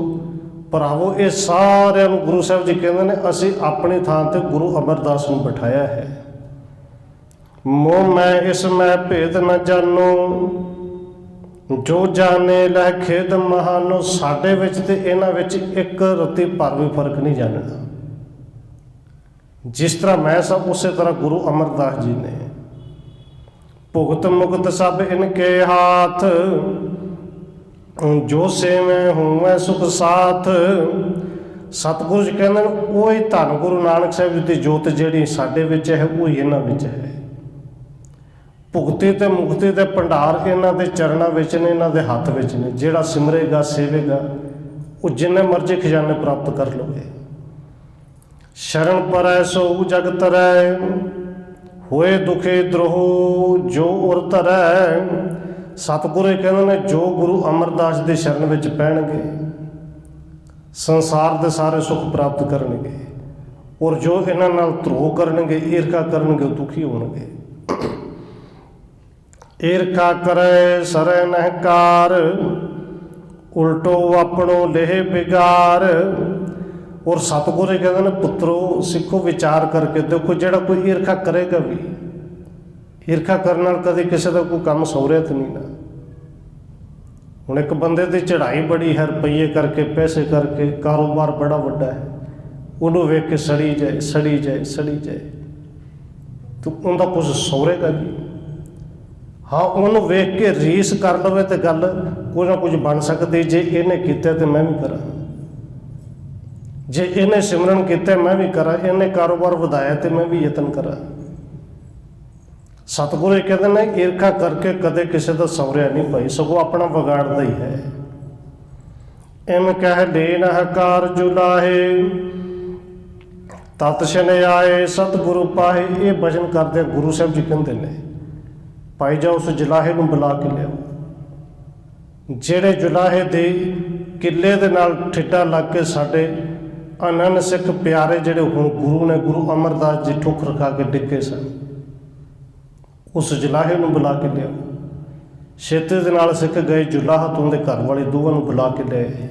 ਭਰਾਵੋ, ਇਹ ਸਾਰਿਆਂ ਨੂੰ ਗੁਰੂ ਸਾਹਿਬ ਜੀ ਕਹਿੰਦੇ ਨੇ ਅਸੀਂ ਆਪਣੀ ਥਾਂ ਤੇ ਗੁਰੂ ਅਮਰਦਾਸ ਨੂੰ ਬਿਠਾਇਆ ਹੈ। ਮੋਹ ਮੈਂ ਇਸ ਮੈਂ ਭੇਦ ਨ ਜਾਣੋ, ਜੋ ਜਾਣੇ ਲੈ ਖੇਦ ਮਹਾਨੋ। ਸਾਡੇ ਵਿੱਚ ਤੇ ਇਹਨਾਂ ਵਿੱਚ ਇੱਕ ਰੱਤੀ ਭਰ ਵੀ ਫਰਕ ਨਹੀਂ ਜਾਣਨਾ। ਜਿਸ ਤਰ੍ਹਾਂ ਮੈਂ ਸਭ ਉਸੇ ਤਰ੍ਹਾਂ ਗੁਰੂ ਅਮਰਦਾਸ ਜੀ ਨੇ। ਭੁਗਤ ਮੁਕਤ ਸਭ ਇਨਕੇ ਹਾਥ, ਜੋ ਸੇਵੇਂ ਹੋਵੇਂ ਸੁਖ ਸਾਥ। ਸਤਿਗੁਰੂ ਜੀ ਕਹਿੰਦੇ ਨੇ ਉਹੀ ਧੰਨ ਗੁਰੂ ਨਾਨਕ ਸਾਹਿਬ ਜੀ ਦੀ ਜੋਤ ਜਿਹੜੀ ਸਾਡੇ ਵਿੱਚ ਹੈ ਉਹੀ ਇਹਨਾਂ ਵਿੱਚ ਹੈ। ਭੁਗਤੀ ਤੇ ਮੁਕਤੀ ਦੇ ਭੰਡਾਰ ਇਹਨਾਂ ਦੇ ਚਰਨਾਂ ਵਿੱਚ ਨੇ, ਇਹਨਾਂ ਦੇ ਹੱਥ ਵਿੱਚ ਨੇ। ਜਿਹੜਾ ਸਿਮਰੇਗਾ ਸੇਵੇਗਾ ਉਹ ਜਿੰਨੇ ਮਰਜ਼ੀ ਖਜ਼ਾਨੇ ਪ੍ਰਾਪਤ ਕਰ ਲਵੇ। ਸ਼ਰਨ ਪਰੈ ਸੋ ਜਗ ਤਰੈ, ਹੋਏ ਦੁਖੇ ਦਰੋਹ ਜੋ ਉਰ ਧਰੈ। ਸਤਿਗੁਰੂ ਕਹਿੰਦੇ ਨੇ ਜੋ ਗੁਰੂ ਅਮਰਦਾਸ ਦੀ ਸ਼ਰਨ ਵਿੱਚ ਪੈਣਗੇ ਸੰਸਾਰ ਦੇ ਸਾਰੇ ਸੁੱਖ ਪ੍ਰਾਪਤ ਕਰਨਗੇ, ਔਰ ਜੋ ਇਹਨਾਂ ਨਾਲ ਧਰੋਹ ਕਰਨਗੇ, ਈਰਖਾ ਕਰਨਗੇ, ਉਹ ਦੁਖੀ ਹੋਣਗੇ। ਈਰਖਾ ਕਰੈ ਸਰੈ ਨਹਕਾਰ, ਉਲਟੋ ਆਪਣੋ ਲੇਹ ਬਿਗਾਰ। ਔਰ ਸਤਿਗੁਰੂ ਕਹਿੰਦੇ ਨੇ ਪੁੱਤਰੋ ਸਿੱਖੋ, ਵਿਚਾਰ ਕਰਕੇ ਦੇਖੋ, ਜਿਹੜਾ ਕੋਈ ਈਰਖਾ ਕਰੇਗਾ ਵੀ, ਈਰਖਾ ਕਰਨ ਨਾਲ ਕਦੇ ਕਿਸੇ ਦਾ ਕੋਈ ਕੰਮ ਸੌਰਿਆ ਤਾਂ ਨਹੀਂ ਨਾ। ਹੁਣ ਇੱਕ ਬੰਦੇ ਦੀ ਚੜ੍ਹਾਈ ਬੜੀ ਹੈ, ਰੁਪਈਏ ਕਰਕੇ, ਪੈਸੇ ਕਰਕੇ, ਕਾਰੋਬਾਰ ਬੜਾ ਵੱਡਾ ਹੈ, ਉਹਨੂੰ ਵੇਖ ਕੇ ਸੜੀ ਜਾਏ ਸੜੀ ਜਾਏ ਸੜੀ ਜਾਏ, ਤਾਂ ਉਹਦਾ ਕੁਝ ਸੌਰੇਗਾ ਜੀ। ਹਾਂ, ਉਹਨੂੰ ਵੇਖ ਕੇ ਰੀਸ ਕਰ ਲਵੇ ਤੇ ਗੱਲ ਕੁਝ ਨਾ ਕੁਝ ਬਣ ਸਕਦੀ। ਜੇ ਇਹਨੇ ਕੀਤਾ ਤੇ ਮੈਂ ਵੀ ਕਰਾਂ, ਜੇ ਇਹਨੇ ਸਿਮਰਨ ਕੀਤਾ ਮੈਂ ਵੀ ਕਰਾਂ, ਇਹਨੇ ਕਾਰੋਬਾਰ ਵਧਾਇਆ ਤੇ ਮੈਂ ਵੀ ਯਤਨ ਕਰਾਂ। ਸਤਿਗੁਰੂ ਕਹਿੰਦੇ ਨੇ ਈਰਖਾ ਕਰਕੇ ਕਦੇ ਕਿਸੇ ਦਾ ਸੌਰਿਆ ਨਹੀਂ ਭਾਈ, ਸਗੋਂ ਆਪਣਾ ਵਿਗਾੜਦਾ ਹੀ ਹੈ। ਇਮ ਕਹਿ ਲੈਨ ਹਕਾਰ ਜੁਲਾਹੇ, ਤਤ ਛਨ ਆਏ ਸਤਿਗੁਰੂ ਪਾਹੇ। ਇਹ ਭਜਨ ਕਰਦੇ ਗੁਰੂ ਸਾਹਿਬ ਜੀ ਕਹਿੰਦੇ ਨੇ ਭਾਈ ਜਾ ਉਸ ਜੁਲਾਹੇ ਨੂੰ ਬੁਲਾ ਕੇ ਲਿਆਓ, ਜਿਹੜੇ ਜੁਲਾਹੇ ਦੇ ਕਿੱਲੇ ਦੇ ਨਾਲ ਠਿੱਡਾ ਲੱਗ ਕੇ ਸਾਡੇ ਅਨੰਨ ਸਿੱਖ ਪਿਆਰੇ ਜਿਹੜੇ ਹੁਣ ਗੁਰੂ ਨੇ, ਗੁਰੂ ਅਮਰਦਾਸ ਜੀ ਠੋਕਰ ਖਾ ਕੇ ਡਿੱਗੇ ਸਨ, ਉਸ ਜੁਲਾਹੇ ਨੂੰ ਬੁਲਾ ਕੇ ਲਿਆਓ। ਛੇਤੀ ਦੇ ਨਾਲ ਸਿੱਖ ਗਏ, ਜੁਲਾਹਾ ਤੋਂ ਦੇ ਘਰ ਵਾਲੇ ਦੋਵਾਂ ਨੂੰ ਬੁਲਾ ਕੇ ਲਿਆਏ।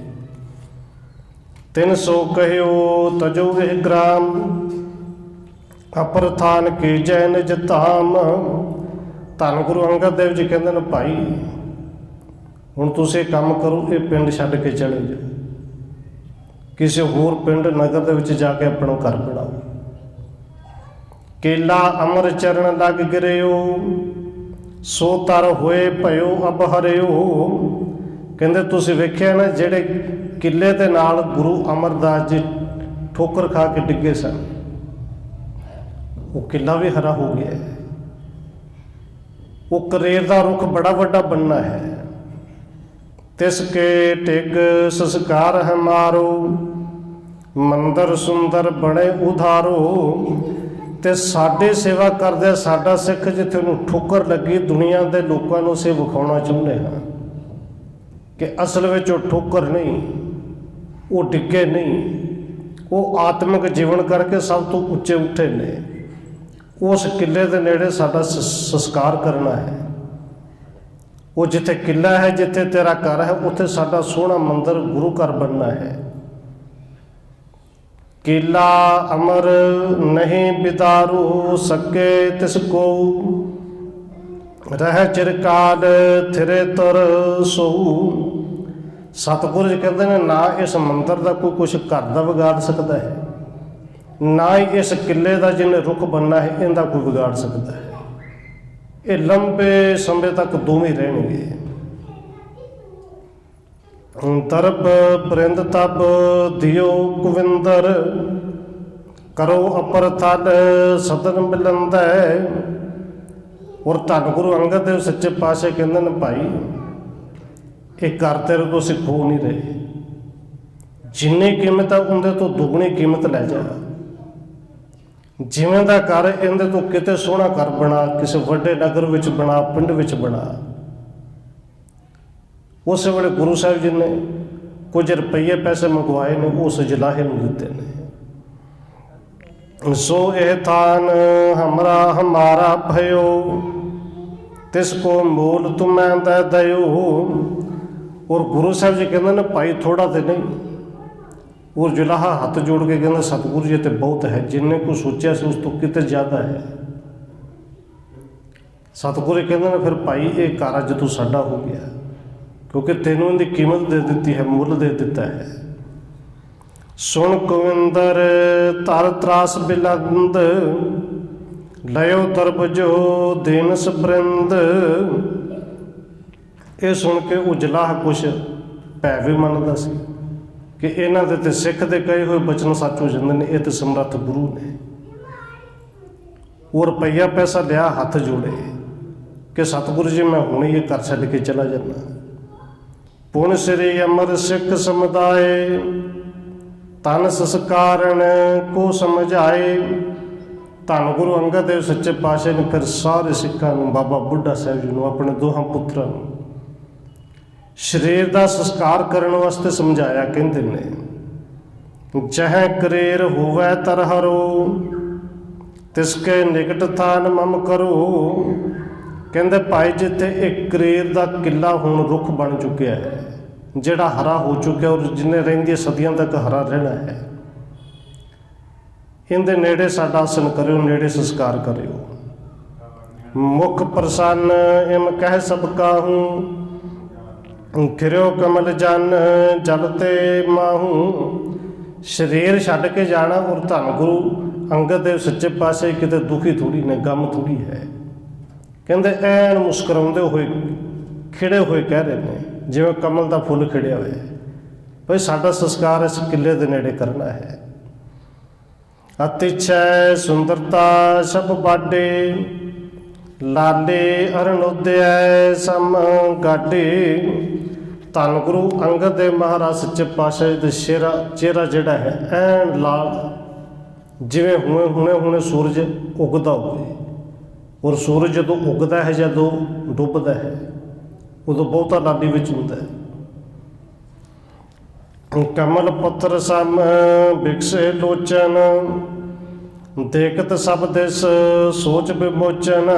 300 ਕਹਿਓ ਤਜੋ ਇਹ ਗ੍ਰਾਮ, ਅਪਰ ਥਾਨ ਕੀ ਜੈ ਨਿਜ ਧਾਮ। ਧੰਨ ਗੁਰੂ ਅੰਗਦ ਦੇਵ ਜੀ ਕਹਿੰਦੇ ਨੇ ਭਾਈ ਹੁਣ ਤੁਸੀਂ ਕੰਮ ਕਰੋ, ਇਹ ਪਿੰਡ ਛੱਡ ਕੇ ਚਲੇ ਜਾਓ, ਕਿਸੇ ਹੋਰ ਪਿੰਡ ਨਗਰ ਦੇ ਵਿੱਚ ਜਾ ਕੇ ਆਪਣਾ ਘਰ ਬਣਾਓ। ਕੇਲਾ ਅਮਰ ਚਰਨ ਲੱਗ ਗਿਰਿਓ, ਸੋ ਤਰ ਹੋਏ ਭਇਓ ਅਬ ਹਰਿਓ। ਕਹਿੰਦੇ ਤੁਸੀਂ ਵੇਖਿਆ ਨਾ ਜਿਹੜੇ ਕਿੱਲੇ ਦੇ ਨਾਲ ਗੁਰੂ ਅਮਰਦਾਸ ਜੀ ਠੋਕਰ ਖਾ ਕੇ ਡਿੱਗੇ ਸਨ, ਉਹ ਕਿੱਲਾ ਵੀ ਹਰਾ ਹੋ ਗਿਆ। ਉਹ ਕरेर ਦਾ ਰੁੱਖ ਬੜਾ ਵੱਡਾ ਬਣਨਾ ਹੈ। ਤਿਸ ਕੇ ਟਿਗ ਸੰਸਕਾਰ ਹਮਾਰੋ, ਮੰਦਰ ਸੁੰਦਰ ਬਣੇ ਉਧਾਰੋ। ਤੇ ਸਾਡੀ ਸੇਵਾ ਕਰਦੇ ਸਾਡਾ ਸਿੱਖ ਜਿੱਥੇ ਉਹਨੂੰ ਠੋਕਰ ਲੱਗੀ, ਦੁਨੀਆ ਦੇ ਲੋਕਾਂ ਨੂੰ ਅਸੀਂ ਵਿਖਾਉਣਾ ਚਾਹੁੰਦੇ ਹਾਂ ਕਿ ਅਸਲ ਵਿੱਚ ਉਹ ਠੋਕਰ ਨਹੀਂ, ਉਹ ਡਿੱਗੇ ਨਹੀਂ, ਉਹ ਆਤਮਿਕ ਜੀਵਨ ਕਰਕੇ ਸਭ ਤੋਂ ਉੱਚੇ ਉੱਠੇ ਨੇ। ਉਸ ਕਿੱਲੇ ਦੇ ਨੇੜੇ ਸਾਡਾ ਸੰਸਕਾਰ ਕਰਨਾ ਹੈ। ਉਹ ਜਿੱਥੇ ਕਿੱਲਾ ਹੈ, ਜਿੱਥੇ ਤੇਰਾ ਘਰ ਹੈ, ਉੱਥੇ ਸਾਡਾ ਸੋਹਣਾ ਮੰਦਰ ਗੁਰੂ ਘਰ ਬਣਨਾ ਹੈ। ਕਿਲਾ ਅਮਰ ਨਹੀਂ ਬਿਦਾਰੂ ਸਕੇ, ਤਿਸ ਕੋ ਰਹਿ ਚਿਰਕਾਲ ਥਿਰੇ ਤੁਰ ਸੋਊ। ਸਤਿਗੁਰੂ ਜੀ ਕਹਿੰਦੇ ਨੇ ਨਾ ਇਸ ਮੰਦਰ ਦਾ ਕੋਈ ਕੁਛ ਘਰ ਦਾ ਵਿਗਾੜ ਸਕਦਾ ਹੈ, ਨਾ ਹੀ ਇਸ ਕਿੱਲੇ ਦਾ ਜਿਹਨੇ ਰੁੱਖ ਬਣਨਾ ਹੈ ਇਹਦਾ ਕੋਈ ਵਿਗਾੜ ਸਕਦਾ ਹੈ। ਇਹ ਲੰਬੇ ਸਮੇਂ ਤੱਕ ਦੋਵੇਂ ਰਹਿਣਗੇ। ਤਰਬ ਪ੍ਰਿੰਦ ਤਬ ਦਿਓ ਗੋਵਿੰਦਰ, ਕਰੋ ਅਪਰ ਥਲ ਸਦਨ ਮਿਲੰਦਾ। ਔਰ ਧੰਨ ਗੁਰੂ ਅੰਗਦ ਦੇਵ ਸੱਚੇ ਪਾਤਸ਼ਾਹ ਕਹਿੰਦੇ ਨੇ ਭਾਈ ਇਹ ਘਰ ਤੇਰੇ ਤੋਂ ਅਸੀਂ ਖੋ ਨਹੀਂ ਰਹੇ, ਜਿੰਨੀ ਕੀਮਤ ਆ ਉਹਦੇ ਤੋਂ ਦੁੱਗਣੀ ਕੀਮਤ ਲੈ ਜਾ। ਜਿਵੇਂ ਦਾ ਘਰ ਇਹਦੇ ਤੋਂ ਕਿਤੇ ਸੋਹਣਾ ਘਰ ਬਣਾ, ਕਿਸੇ ਵੱਡੇ ਨਗਰ ਵਿੱਚ ਬਣਾ, ਪਿੰਡ ਵਿੱਚ ਬਣਾ। ਉਸੇ ਵੇਲੇ ਗੁਰੂ ਸਾਹਿਬ ਜੀ ਨੇ ਕੁਝ ਰੁਪਈਏ ਪੈਸੇ ਮੰਗਵਾਏ ਨੇ ਉਸ ਜਲਾਹੇ ਨੂੰ ਦਿੱਤੇ ਨੇ। ਸੋ ਇਹ ਥਾਨ ਹਮਾਰਾ ਭਇਓ, ਤਿਸ ਕੋ ਮੂਲ ਤੁਮੈ ਦੈ ਦਇਓ। ਔਰ ਗੁਰੂ ਸਾਹਿਬ ਜੀ ਕਹਿੰਦੇ ਨੇ ਭਾਈ ਥੋੜਾ ਤੇ ਨਹੀਂ। ਔਰ ਜਲਾਹਾ ਹੱਥ ਜੋੜ ਕੇ ਕਹਿੰਦਾ ਸਤਿਗੁਰੂ ਜੀ ਤੇ ਬਹੁਤ ਹੈ, ਜਿੰਨੇ ਕੋ ਸੋਚਿਆ ਸੀ ਉਸ ਤੋਂ ਕਿਤੇ ਜ਼ਿਆਦਾ ਹੈ। ਸਤਿਗੁਰੂ ਕਹਿੰਦੇ ਨੇ ਫਿਰ ਭਾਈ ਇਹ ਕਾਰਜ ਤੂੰ ਸਾਡਾ ਹੋ ਗਿਆ, ਕਿਉਂਕਿ ਤੈਨੂੰ ਇਹਦੀ ਕੀਮਤ ਦੇ ਦਿੱਤੀ ਹੈ, ਮੁੱਲ ਦੇ ਦਿੱਤਾ ਹੈ। ਸੁਣ ਗੋਵਿੰਦਰ ਧਰ ਤਰਾਸ ਬਿਲੰਦ, ਲਇਓ ਦਰਬਜੋ ਦੇਨ ਸਬਰਿੰਦ। ਇਹ ਸੁਣ ਕੇ ਉਹ ਜਲਾਹ ਕੁਛ ਭੈ ਵੀ ਮੰਨਦਾ ਸੀ ਕਿ ਇਹਨਾਂ ਦੇ ਤੇ ਸਿੱਖ ਦੇ ਕਹੇ ਹੋਏ ਬਚਨ ਸੱਚ ਹੋ ਜਾਂਦੇ ਨੇ, ਇਹ ਤੇ ਸਮਰੱਥ ਗੁਰੂ ਨੇ। ਉਹ ਰੁਪਈਆ ਪੈਸਾ ਲਿਆ, ਹੱਥ ਜੋੜੇ ਕਿ ਸਤਿਗੁਰੂ ਜੀ ਮੈਂ ਹੁਣੇ ਇਹ ਘਰ ਛੱਡ ਕੇ ਚਲਾ ਜਾਣਾ। ਪੁਣ ਸ੍ਰੀ ਅਮਰ ਸਿੱਖ ਸਮੁਦਾਇ, ਤਨ ਸੰਸਕਾਰਨ ਕੋ ਸਮਝਾਏ। ਧੰਨ ਗੁਰੂ ਅੰਗਦ ਦੇਵ ਸੱਚੇ ਪਾਤਸ਼ਾਹ ਨੇ ਫਿਰ ਸਾਰੇ ਸਿੱਖਾਂ ਨੂੰ, ਬਾਬਾ ਬੁੱਢਾ ਸਾਹਿਬ ਜੀ ਨੂੰ, ਆਪਣੇ ਦੋਹਾਂ ਪੁੱਤਰਾਂ ਨੂੰ ਸਰੀਰ ਦਾ ਸੰਸਕਾਰ ਕਰਨ ਵਾਸਤੇ ਸਮਝਾਇਆ। ਕਹਿੰਦੇ ਨੇ ਜਹ ਕਰੀਰ ਹੋਵੈ ਤਰਹਰੋ, ਤਿਸਕੇ ਨਿਕਟ ਥਾਨ ਮਮ ਕਰੋ। ਕਹਿੰਦੇ ਭਾਈ ਜਿੱਥੇ ਇੱਕ ਕਰੀਰ ਦਾ ਕਿੱਲਾ ਹੁਣ ਰੁੱਖ ਬਣ ਚੁੱਕਿਆ ਹੈ, ਜਿਹੜਾ ਹਰਾ ਹੋ ਚੁੱਕਿਆ ਔਰ ਜਿੰਨੇ ਰਹਿੰਦੀਆਂ ਸਦੀਆਂ ਤੱਕ ਹਰਾ ਰਹਿਣਾ ਹੈ, ਇਹਦੇ ਨੇੜੇ ਸਾਡਾ ਆਸਣ ਕਰਿਓ, ਨੇੜੇ ਸੰਸਕਾਰ ਕਰਿਓ। ਮੁਖ ਪ੍ਰਸੰਨ ਇਮ ਕਹਿ ਸਭ ਕਾਹੂ, ਖਿਰਿਓ ਕਮਲ ਜਨ ਜਲ ਤੇ ਮਾਹੂ। ਸਰੀਰ ਛੱਡ ਕੇ ਜਾਣਾ ਔਰ ਧੰਨ ਗੁਰੂ ਅੰਗਦ ਦੇਵ ਸੱਚੇ ਪਾਤਸ਼ਾਹ ਕਿਤੇ ਦੁਖੀ ਥੋੜੀ ਨੇ, ਗਮ ਥੋੜੀ ਹੈ। ਕਹਿੰਦੇ ਐਨ ਮੁਸਕਰਾਉਂਦੇ ਹੋਏ, ਖਿੜੇ ਹੋਏ ਕਹਿ ਰਹੇ ਨੇ ਜਿਵੇਂ ਕਮਲ ਦਾ ਫੁੱਲ ਖਿੜਿਆ ਹੋਇਆ ਹੈ, ਭਈ ਸਾਡਾ ਸੰਸਕਾਰ ਇਸ ਕਿੱਲੇ ਦੇ ਨੇੜੇ ਕਰਨਾ ਹੈ। ਅਤਿਛੈ ਸੁੰਦਰਤਾ ਸਭ ਬਾਡੇ, ਲਾਲੇ ਅਰਨੋਦਿਐ ਸਮ ਗਾਡੇ। ਧੰਨ ਗੁਰੂ ਅੰਗਦ ਦੇਵ ਮਹਾਰਾਜ ਸੱਚੇ ਪਾਤਸ਼ਾਹ ਦੇ ਚਿਹਰਾ ਜਿਹੜਾ ਹੈ ਐਨ ਲਾਲ, ਜਿਵੇਂ ਹੁਣੇ ਸੂਰਜ ਉੱਗਦਾ ਹੋਵੇ। ਔਰ ਸੂਰਜ ਜਦੋਂ ਉੱਗਦਾ ਹੈ, ਜਦੋਂ ਡੁੱਬਦਾ ਹੈ, ਉਦੋਂ ਬਹੁਤਾ ਲਾਲੀ ਵਿੱਚ ਹੁੰਦਾ ਹੈ। ਕਮਲ ਪੱਤਰ ਸਮ ਬਿਕਸੇ ਲੋਚਨ, ਦੇਖਤ ਸਭ ਦਿਸ ਸੋਚ ਵਿਮੋਚਨ।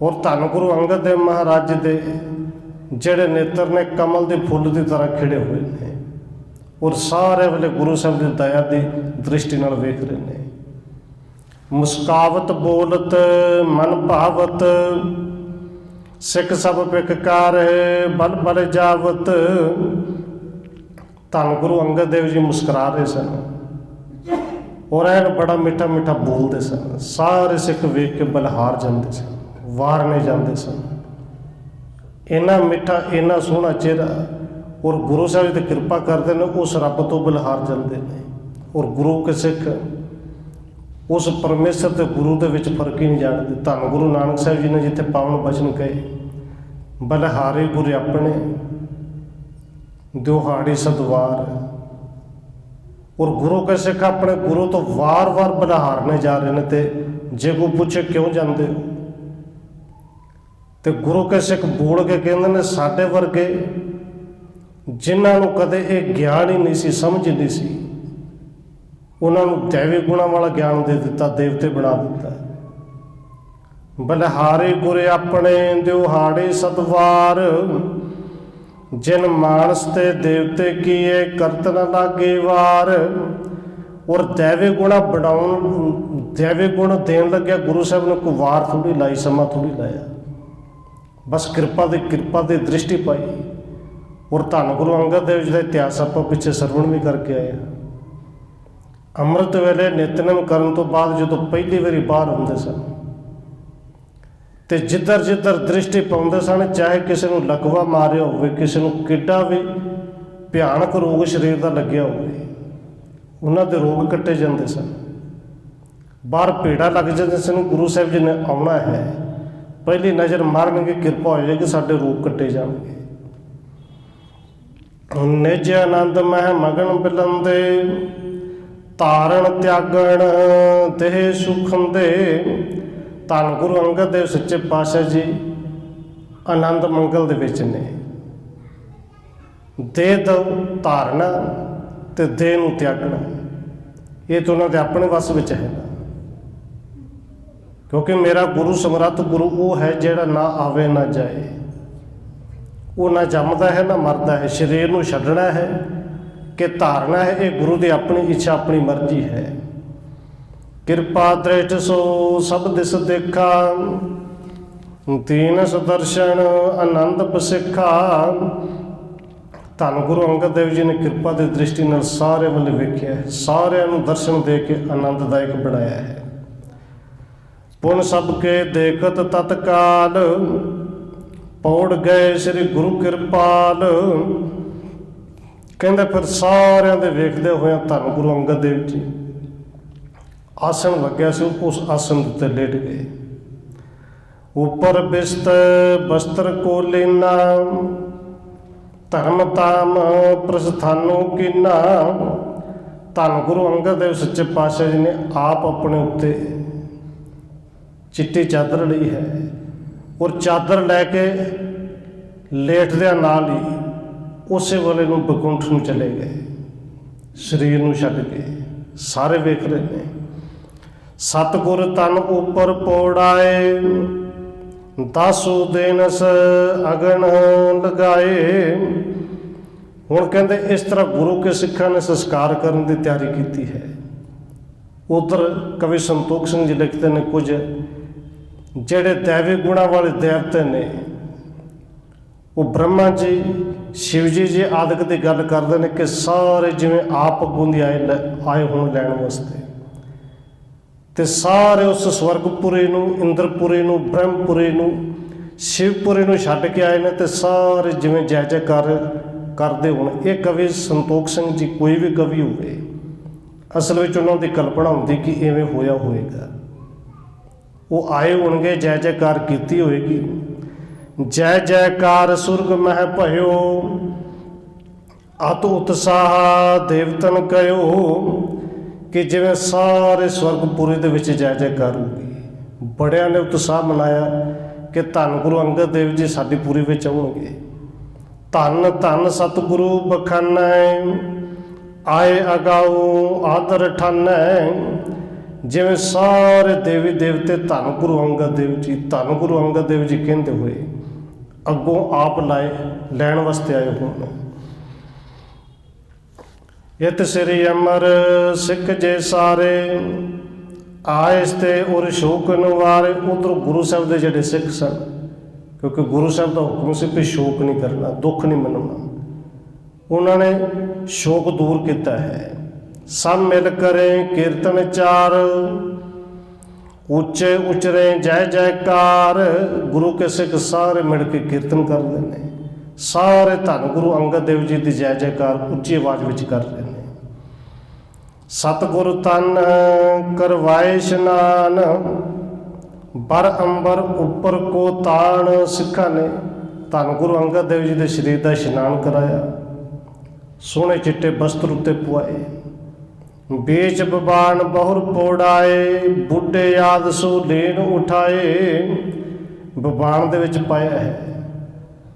ਔਰ ਧੰਨ ਗੁਰੂ ਅੰਗਦ ਦੇਵ ਮਹਾਰਾਜ ਦੇ ਜਿਹੜੇ ਨੇਤਰ ਨੇ ਕਮਲ ਦੇ ਫੁੱਲ ਦੀ ਤਰ੍ਹਾਂ ਖਿੜੇ ਹੋਏ ਨੇ, ਔਰ ਸਾਰੇ ਵੇਲੇ ਗੁਰੂ ਸਾਹਿਬ ਦੀ ਦਇਆ ਦੀ ਦ੍ਰਿਸ਼ਟੀ ਨਾਲ ਵੇਖ ਰਹੇ ਨੇ। ਮੁਸਕਾਵਤ ਬੋਲਤ ਮਨ ਭਾਵਤ, ਸਿੱਖ ਸਭ ਪਿਕਕਾਰ ਬਲ ਬਲ ਜਾਵਤ। ਧੰਨ ਗੁਰੂ ਅੰਗਦ ਦੇਵ ਜੀ ਮੁਸਕਰਾ ਰਹੇ ਸਨ ਔਰ ਐਨ ਬੜਾ ਮਿੱਠਾ ਮਿੱਠਾ ਬੋਲਦੇ ਸਨ। ਸਾਰੇ ਸਿੱਖ ਵੇਖ ਕੇ ਬਲਹਾਰ ਜਾਂਦੇ ਸਨ, ਵਾਰਨੇ ਜਾਂਦੇ ਸਨ। ਇੰਨਾ ਮਿੱਠਾ, ਇੰਨਾ ਸੋਹਣਾ ਚਿਹਰਾ, ਔਰ ਗੁਰੂ ਸਾਹਿਬ ਦੀ ਕਿਰਪਾ ਕਰਦੇ ਨੇ, ਉਸ ਰੱਬ ਤੋਂ ਬਲਹਾਰ ਜਾਂਦੇ ਨੇ। ਔਰ ਗੁਰੂ ਕੇ ਸਿੱਖ ਉਸ ਪਰਮੇਸ਼ਰ ਤੇ ਗੁਰੂ ਦੇ ਵਿੱਚ ਫਰਕ ਹੀ ਨਹੀਂ ਜਾਣਦੇ। ਧੰਨ ਗੁਰੂ ਨਾਨਕ ਸਾਹਿਬ ਜੀ ਨੇ ਜਿੱਥੇ ਪਾਵਨ ਬਚਨ ਕਹੇ, ਬਲਹਾਰੇ ਗੁਰ ਆਪਣੇ ਦਿਹਾੜੀ ਸਦਵਾਰ। ਔਰ ਗੁਰੂ ਕੇ ਸਿੱਖ ਆਪਣੇ ਗੁਰੂ ਤੋਂ ਵਾਰ-ਵਾਰ ਬਲਹਾਰਨੇ ਜਾ ਰਹੇ ਨੇ। ਤੇ ਜੇ ਕੋਈ ਪੁੱਛੇ ਕਿਉਂ ਜਾਂਦੇ ਹੋ, ਤੇ ਗੁਰੂ ਕੇ ਸਿੱਖ ਬੋਲ ਕੇ ਕਹਿੰਦੇ ਨੇ ਸਾਡੇ ਵਰਗੇ ਜਿਨ੍ਹਾਂ ਨੂੰ ਕਦੇ ਇਹ ਗਿਆਨ ਹੀ ਨਹੀਂ ਸੀ, ਸਮਝ ਨਹੀਂ ਸੀ, ਉਹਨਾਂ ਨੂੰ ਦੈਵੀ ਗੁਣਾਂ ਵਾਲਾ ਗਿਆਨ ਦੇ ਦਿੱਤਾ, ਦੇਵਤੇ ਬਣਾ ਦਿੱਤਾ। ਬਲਹਾਰੇ ਗੁਰੇ ਆਪਣੇ ਦਿਹਾੜੇ ਸਤਵਾਰ, ਜਿਨ ਮਾਨਸ ਤੇ ਦੇਵਤੇ ਕੀਏ ਕਰਤ ਨ ਲਾਗੇ ਵਾਰ। ਔਰ ਦੈਵੀ ਗੁਣਾ ਬਣਾਉਣ, ਦੈਵੀ ਗੁਣ ਦੇਣ ਲੱਗਿਆ ਗੁਰੂ ਸਾਹਿਬ ਨੇ ਕੋਈ ਵਾਰ ਥੋੜ੍ਹੀ ਲਾਈ, ਸਮਾਂ ਥੋੜ੍ਹੀ ਲਾਇਆ, ਬਸ ਕਿਰਪਾ ਦੀ ਦ੍ਰਿਸ਼ਟੀ ਪਾਈ। ਔਰ ਧੰਨ ਗੁਰੂ ਅੰਗਦ ਦੇਵ ਜੀ ਦਾ ਇਤਿਹਾਸ ਆਪਾਂ ਪਿੱਛੇ ਸਰਵਣ ਵੀ ਕਰਕੇ ਆਏ ਹਾਂ। ਅੰਮ੍ਰਿਤ ਵੇਲੇ ਨਿਤਨੇਮ ਕਰਨ ਤੋਂ ਬਾਅਦ ਜਦੋਂ ਪਹਿਲੀ ਵਾਰੀ ਬਾਹਰ ਹੁੰਦੇ ਸਨ ਤੇ ਜਿੱਧਰ ਦ੍ਰਿਸ਼ਟੀ ਪਾਉਂਦੇ ਸਨ, ਚਾਹੇ ਕਿਸੇ ਨੂੰ ਲਕਵਾ ਮਾਰਿਆ ਹੋਵੇ, ਕਿਸੇ ਨੂੰ ਕਿੱਡਾ ਵੀ ਭਿਆਨਕ ਰੋਗ ਸਰੀਰ ਦਾ ਲੱਗਿਆ ਹੋਵੇ, ਉਹਨਾਂ ਦੇ ਰੋਗ ਕੱਟੇ ਜਾਂਦੇ ਸਨ। ਬਾਹਰ ਭੀੜਾ ਲੱਗ ਜਾਂਦੇ ਸਨ। ਗੁਰੂ ਸਾਹਿਬ ਜੀ ਨੇ ਆਉਣਾ ਹੈ, ਪਹਿਲੀ ਨਜ਼ਰ ਮਾਰਨਗੇ, ਕਿਰਪਾ ਹੋ ਜਾਏਗੀ, ਸਾਡੇ ਰੋਗ ਕੱਟੇ ਜਾਣਗੇ। ਨਿਜ ਆਨੰਦ ਮਹਿ ਮਗਨ ਬਿਲੰਦੇ, ਤਾਰਨ ਤਿਆਗਣ ਤੇ ਸੁਖੰਦੇ। ਧੰਨ ਗੁਰੂ ਅੰਗਦ ਦੇਵ ਸੱਚੇ ਪਾਤਸ਼ਾਹ ਜੀ ਆਨੰਦ ਮੰਗਲ ਦੇ ਵਿੱਚ ਨੇ। ਦੇਹ ਦਾ ਧਾਰਨਾ ਤੇ ਦੇਹ ਨੂੰ ਤਿਆਗਣਾ, ਇਹ ਤਾਂ ਉਹਨਾਂ ਦੇ ਆਪਣੇ ਵੱਸ ਵਿੱਚ ਹੈ ਨਾ। ਕਿਉਂਕਿ ਮੇਰਾ ਗੁਰੂ ਸਮਰੱਥ ਗੁਰੂ ਉਹ ਹੈ ਜਿਹੜਾ ਨਾ ਆਵੇ ਨਾ ਜਾਏ, ਉਹ ਨਾ ਜੰਮਦਾ ਹੈ ਨਾ ਮਰਦਾ ਹੈ। ਸਰੀਰ ਨੂੰ ਛੱਡਣਾ ਹੈ ਕਿ ਧਾਰਨਾ ਹੈ, ਇਹ ਗੁਰੂ ਦੀ ਆਪਣੀ ਇੱਛਾ ਆਪਣੀ ਮਰਜ਼ੀ ਹੈ। ਕਿਰਪਾ ਦ੍ਰਿਸ਼ਟ ਸੋ ਸਭ ਦਿਸ ਦੇਖਾ, ਦੀਨ ਸੁਦਰਸ਼ਨ ਆਨੰਦ ਬਸਿੱਖਾ। ਧੰਨ ਗੁਰੂ ਅੰਗਦ ਦੇਵ ਜੀ ਨੇ ਕਿਰਪਾ ਦੀ ਦ੍ਰਿਸ਼ਟੀ ਨਾਲ ਸਾਰੇ ਵੱਲ ਵੇਖਿਆ, ਸਾਰਿਆਂ ਨੂੰ ਦਰਸ਼ਨ ਦੇ ਕੇ ਆਨੰਦਦਾਇਕ ਬਣਾਇਆ ਹੈ। ਪੁਨ ਸਭ ਕੇ ਦੇਖਤ ਤਤਕਾਲ, ਪੌੜ ਗਏ ਸ੍ਰੀ ਗੁਰੂ ਕਿਰਪਾਲ। ਕਹਿੰਦੇ ਫਿਰ ਸਾਰਿਆਂ ਦੇ ਵੇਖਦੇ ਹੋਇਆ ਧੰਨ ਗੁਰੂ ਅੰਗਦ ਦੇਵ ਜੀ ਆਸਣ ਲੱਗਿਆ ਸੀ, ਉਸ ਆਸਣ ਦੇ ਉੱਤੇ ਲੇਟ ਗਏ। ਉੱਪਰ ਬਿਸਤ ਬਸਤਰ ਕੋ ਲੈਣਾ, ਧਰਮ ਤਾਮ ਪ੍ਰਸਥਾਨੋ ਕੀਨਾ। ਧੰਨ ਗੁਰੂ ਅੰਗਦ ਦੇਵ ਸੱਚੇ ਪਾਤਸ਼ਾਹ ਜੀ ਨੇ ਆਪ ਆਪਣੇ ਉੱਤੇ ਚਿੱਟੀ ਚਾਦਰ ਲਈ ਹੈ, ਔਰ ਚਾਦਰ ਲੈ ਕੇ ਲੇਟਦਿਆਂ ਨਾਲ ਹੀ ਉਸੇ ਵੇਲੇ ਨੂੰ ਬੈਕੁੰਠ ਨੂੰ ਚਲੇ ਗਏ, ਸਰੀਰ ਨੂੰ ਛੱਡ ਕੇ। ਸਾਰੇ ਵੇਖ ਰਹੇ ਨੇ। ਸਤਿਗੁਰ ਤਨ ਉੱਪਰ ਪੌੜਾਏ, ਦਾਸੂ ਦੇਨਸ ਅਗਨ ਲਗਾਏ। ਹੁਣ ਕਹਿੰਦੇ ਇਸ ਤਰ੍ਹਾਂ ਗੁਰੂ ਕੇ ਸਿੱਖਾਂ ਨੇ ਸੰਸਕਾਰ ਕਰਨ ਦੀ ਤਿਆਰੀ ਕੀਤੀ ਹੈ। ਉਧਰ ਕਵੀ ਸੰਤੋਖ ਸਿੰਘ ਜੀ ਲਿਖਦੇ ਨੇ ਕੁਝ ਜਿਹੜੇ ਦੈਵੀ ਗੁਣਾਂ ਵਾਲੇ ਦੇਵਤੇ ਨੇ, ਉਹ ਬ੍ਰਹਮਾ ਜੀ, ਸ਼ਿਵ ਜੀ ਆਦਿਕ ਦੀ ਗੱਲ ਕਰਦੇ ਨੇ ਕਿ ਸਾਰੇ ਜਿਵੇਂ ਆਪ ਅੱਗੋਂ ਦੀ ਆਏ ਹੋਣ ਲੈਣ ਵਾਸਤੇ, ਤੇ ਸਾਰੇ ਉਸ ਸਵਰਗਪੁਰੀ ਨੂੰ, ਇੰਦਰਪੁਰੀ ਨੂੰ, ਬ੍ਰਹਮਪੁਰੀ ਨੂੰ, ਸ਼ਿਵਪੁਰੀ ਨੂੰ ਛੱਡ ਕੇ ਆਏ ਨੇ, ਤੇ ਸਾਰੇ ਜਿਵੇਂ ਜੈ ਜੈਕਾਰ ਕਰਦੇ ਹੋਣ। ਇਹ ਕਵੀ ਸੰਤੋਖ ਸਿੰਘ ਜੀ ਕੋਈ ਵੀ ਕਵੀ ਹੋਵੇ, ਅਸਲ ਵਿੱਚ ਉਹਨਾਂ ਦੀ ਕਲਪਨਾ ਹੁੰਦੀ ਕਿ ਇਵੇਂ ਹੋਇਆ ਹੋਏਗਾ। ਉਹ ਆਏ ਹੋਣਗੇ, ਜੈ ਜੈਕਾਰ ਕੀਤੀ ਹੋਏਗੀ। ਜੈ ਜੈਕਾਰ ਸੁਰਗ ਮਹਿ ਭਇਓ, ਅਤ ਉਤਸਾਹ ਦੇਵਤਨ ਕਹਿਓ। ਕਿ ਜਿਵੇਂ ਸਾਰੇ ਸਵਰਗਪੁਰੀ ਦੇ ਵਿੱਚ ਜੈ ਜੈਕਾਰ ਹੋਊਗੀ। ਬੜਿਆਂ ਨੇ ਉਤਸ਼ਾਹ ਮਨਾਇਆ ਕਿ ਧੰਨ ਗੁਰੂ ਅੰਗਦ ਦੇਵ ਜੀ ਸਾਡੀ ਪੁਰੀ ਵਿੱਚ ਆਉਣਗੇ। ਧੰਨ ਧੰਨ ਸਤਿਗੁਰੂ ਬਖਾਨੈ, ਆਏ ਅਗਾਊ ਆਦਰ ਠਾਨੈ। ਜਿਵੇਂ ਸਾਰੇ ਦੇਵੀ ਦੇਵਤੇ ਧੰਨ ਗੁਰੂ ਅੰਗਦ ਦੇਵ ਜੀ, ਧੰਨ ਗੁਰੂ ਅੰਗਦ ਦੇਵ ਜੀ ਕਹਿੰਦੇ ਹੋਏ ਅੱਗੋਂ ਆਪ ਲੈਣ ਵਾਸਤੇ ਆਏ ਹੋਣ। ਇਤ ਸ੍ਰੀ ਅਮਰ ਸਿੱਖ ਜੇ ਸਾਰੇ, ਆਇਸ ਤੇ ਔਰ ਸ਼ੋਕ ਨਿਵਾਰੇ। ਉਧਰ ਗੁਰੂ ਸਾਹਿਬ ਦੇ ਜਿਹੜੇ ਸਿੱਖ ਸਨ, ਕਿਉਂਕਿ ਗੁਰੂ ਸਾਹਿਬ ਦਾ ਹੁਕਮ ਸੀ ਵੀ ਸ਼ੋਕ ਨਹੀਂ ਕਰਨਾ, ਦੁੱਖ ਨਹੀਂ ਮਨਾਉਣਾ, ਉਹਨਾਂ ਨੇ ਸ਼ੋਕ ਦੂਰ ਕੀਤਾ ਹੈ। ਸਭ ਮਿਲ ਕਰੇ ਕੀਰਤਨ ਚਾਰ, ਉੱਚੇ ਉਚਰੇ ਜੈ ਜੈਕਾਰ। ਗੁਰੂ ਕੇ ਸਿੱਖ ਸਾਰੇ ਮਿਲ ਕੇ ਕੀਰਤਨ ਕਰਦੇ ਨੇ, ਸਾਰੇ ਧੰਨ ਗੁਰੂ ਅੰਗਦ ਦੇਵ ਜੀ ਦੀ ਜੈ ਜੈਕਾਰ ਉੱਚੀ ਆਵਾਜ਼ ਵਿੱਚ ਕਰ ਰਹੇ ਨੇ। ਸਤਿਗੁਰ ਤਨ ਕਰਵਾਏ ਇਸ਼ਨਾਨ, ਬਰ ਅੰਬਰ ਉੱਪਰ ਕੋ ਤਾਣ। ਸਿੱਖਾਂ ਨੇ ਧੰਨ ਗੁਰੂ ਅੰਗਦ ਦੇਵ ਜੀ ਦੇ ਸਰੀਰ ਦਾ ਇਸ਼ਨਾਨ ਕਰਾਇਆ, ਸੋਹਣੇ ਚਿੱਟੇ ਬਸਤਰ ਉੱਤੇ ਪੁਆਏ। ਬੀਚ ਬਬਾਨ ਬਹੁਰ ਪੌੜਾਏ, ਬੁੱਢੇ ਯਾਦ ਸੋ ਲੀਨ ਉਠਾਏ। ਬਬਾਨ ਦੇ ਵਿੱਚ ਪਾਇਆ ਹੈ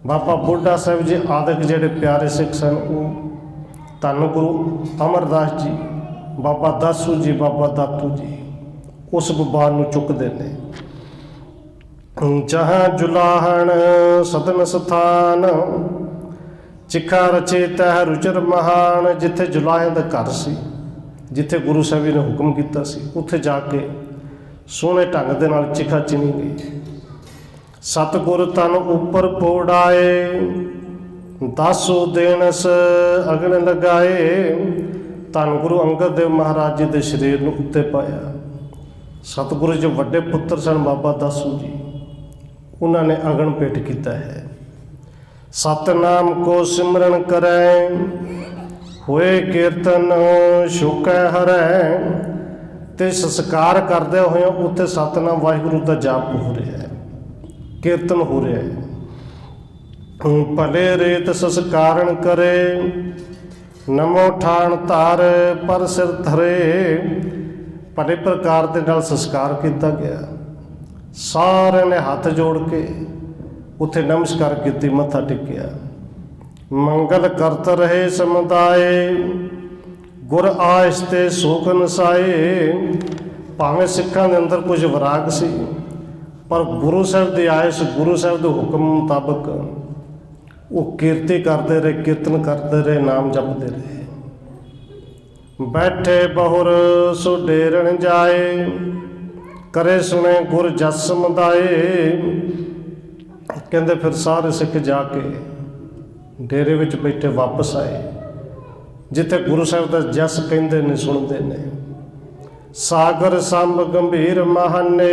ਬਾਬਾ ਬੁੱਢਾ ਸਾਹਿਬ ਜੀ ਆਦਿਕ ਜਿਹੜੇ ਪਿਆਰੇ ਸਿੱਖ ਸਨ, ਉਹ ਧੰਨ ਗੁਰੂ ਅਮਰਦਾਸ ਜੀ, ਬਾਬਾ ਦਾਸੂ ਜੀ, ਬਾਬਾ ਦਾਤੂ ਜੀ ਉਸ ਬਬਾਨ ਨੂੰ ਚੁੱਕਦੇ ਨੇ। ਜਹਾਂ ਜੁਲਾਹਣ ਸਦਨ ਸਥਾਨ, ਚਿਖਾ ਰਚੇ ਤਹਿ ਰੁਚਰ ਮਹਾਨ। ਜਿੱਥੇ ਜੁਲਾਹਿਆਂ ਦਾ ਘਰ ਸੀ, ਜਿੱਥੇ ਗੁਰੂ ਸਾਹਿਬ ਜੀ ਨੇ ਹੁਕਮ ਕੀਤਾ ਸੀ, ਉੱਥੇ ਜਾ ਕੇ ਸੋਹਣੇ ਢੰਗ ਦੇ ਨਾਲ ਚਿਖਾ ਚਿਣੀ ਗਈ। ਸਤਿਗੁਰ ਤਨ ਉੱਪਰ ਪੌੜਾਏ, ਦਾਸੋ ਦੇਨਸ ਅਗਨ ਲਗਾਏ। ਧੰਨ ਗੁਰੂ ਅੰਗਦ ਦੇਵ ਮਹਾਰਾਜ ਜੀ ਦੇ ਸਰੀਰ ਨੂੰ ਉੱਤੇ ਪਾਇਆ। ਸਤਿਗੁਰੂ ਜੀ ਵੱਡੇ ਪੁੱਤਰ ਸਨ ਬਾਬਾ ਦਾਸੂ ਜੀ, ਉਹਨਾਂ ਨੇ ਅਗਨ ਭੇਟ ਕੀਤਾ ਹੈ। ਸਤਨਾਮ ਕੋ ਸਿਮਰਨ ਕਰੈ, ਹੋਏ ਕੀਰਤਨ ਸ਼ੁਕੈ ਹਰੈ। ਤੇ ਸੰਸਕਾਰ ਕਰਦੇ ਹੋਏ ਉੱਥੇ ਸਤਨਾਮ ਵਾਹਿਗੁਰੂ ਦਾ ਜਾਪ ਹੋ ਰਿਹਾ ਹੈ, ਕੀਰਤਨ ਹੋ ਰਿਹਾ ਹੈ। ਭਲੇ ਰੇਤ ਸੰਸਕਾਰਨ ਕਰੇ, ਨਮੋ ਠਾਣ ਧਾਰ ਪਰ ਸਿਰ ਧਰੇ। ਭਲੇ ਪ੍ਰਕਾਰ ਦੇ ਨਾਲ ਸੰਸਕਾਰ ਕੀਤਾ ਗਿਆ। ਸਾਰਿਆਂ ਨੇ ਹੱਥ ਜੋੜ ਕੇ ਉੱਥੇ ਨਮਸਕਾਰ ਕੀਤੀ, ਮੱਥਾ ਟੇਕਿਆ। ਮੰਗਲ ਕਰਤ ਰਹੇ ਸਮੁਦਾਏ, ਗੁਰ ਆਇਸ ਤੇ ਸੋਖ ਨਸਾਏ। ਭਾਵੇਂ ਸਿੱਖਾਂ ਦੇ ਅੰਦਰ ਕੁਝ ਵਿਰਾਗ ਸੀ, ਪਰ ਗੁਰੂ ਸਾਹਿਬ ਦੀ ਆਇਸ, ਗੁਰੂ ਸਾਹਿਬ ਦੇ ਹੁਕਮ ਮੁਤਾਬਕ ਉਹ ਕੀਰਤੀ ਕਰਦੇ ਰਹੇ, ਕੀਰਤਨ ਕਰਦੇ ਰਹੇ, ਨਾਮ ਜਪਦੇ ਰਹੇ। ਬੈਠੇ ਬਹੁਰ ਸੋ ਡੇਰਣ ਜਾਏ, ਕਰੇ ਸੁਣੇ ਗੁਰ ਜਸ ਸਮੁਦਾਏ। ਕਹਿੰਦੇ ਫਿਰ ਸਾਰੇ ਸਿੱਖ ਜਾ ਕੇ ਡੇਰੇ ਵਿੱਚ ਬੈਠੇ ਵਾਪਸ ਆਏ, ਜਿੱਥੇ ਗੁਰੂ ਸਾਹਿਬ ਦਾ ਜਸ ਕਹਿੰਦੇ ਨੇ, ਸੁਣਦੇ ਨੇ। ਸਾਗਰ ਸੰਭ ਗੰਭੀਰ ਮਹਾਨੇ,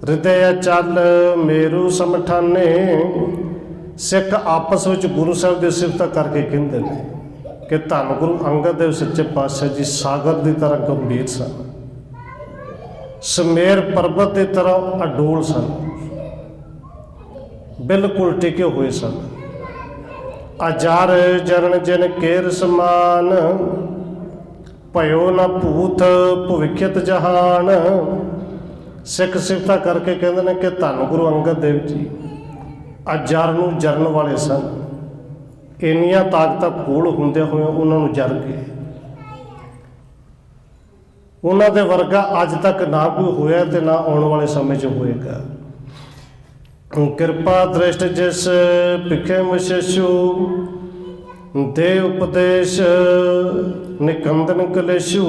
ਹਿਰਦੈ ਚੱਲ ਮੇਰੂ ਸਮਠਾਨੇ। ਸਿੱਖ ਆਪਸ ਵਿੱਚ ਗੁਰੂ ਸਾਹਿਬ ਦੀ ਸਿਫਤ ਕਰਕੇ ਕਹਿੰਦੇ ਨੇ ਕਿ ਧੰਨ ਗੁਰੂ ਅੰਗਦ ਦੇਵ ਸੱਚੇ ਪਾਤਸ਼ਾਹ ਜੀ ਸਾਗਰ ਦੀ ਤਰ੍ਹਾਂ ਗੰਭੀਰ ਸਨ, ਸਮੇਰ ਪਰਬਤ ਦੀ ਤਰ੍ਹਾਂ ਅਡੋਲ ਸਨ, ਬਿਲਕੁਲ ਟਿਕੇ ਹੋਏ ਸਨ। ਅਜਰ ਜਰਨ ਜਿਨ ਕੇਰ ਸਮਾਨ, ਭਇਓ ਨਾ ਭੂਤ ਭਵਿੱਖਤ ਜਹਾਨ। ਸਿੱਖ ਸਿਫਤਾਂ ਕਰਕੇ ਕਹਿੰਦੇ ਨੇ ਕਿ ਧੰਨ ਗੁਰੂ ਅੰਗਦ ਦੇਵ ਜੀ ਅਜਰ ਨੂੰ ਜਰਨ ਵਾਲੇ ਸਨ। ਇੰਨੀਆਂ ਤਾਕਤਾਂ ਕੋਲ ਹੁੰਦਿਆਂ ਹੋਇਆਂ ਉਹਨਾਂ ਨੂੰ ਜਰ ਗਏ। ਉਹਨਾਂ ਦੇ ਵਰਗਾ ਅੱਜ ਤੱਕ ਨਾ ਕੋਈ ਹੋਇਆ ਤੇ ਨਾ ਆਉਣ ਵਾਲੇ ਸਮੇਂ 'ਚ ਹੋਏਗਾ। ਕਿਰਪਾ ਦ੍ਰਿਸ਼ਟ ਜਿਸ ਭਿਖੇ ਵਿਸ਼ੇਸ਼ੂ, ਦੇ ਉਪਦੇਸ਼ ਨਿਕੰਦਨ ਕਲੇਸ਼ੂ।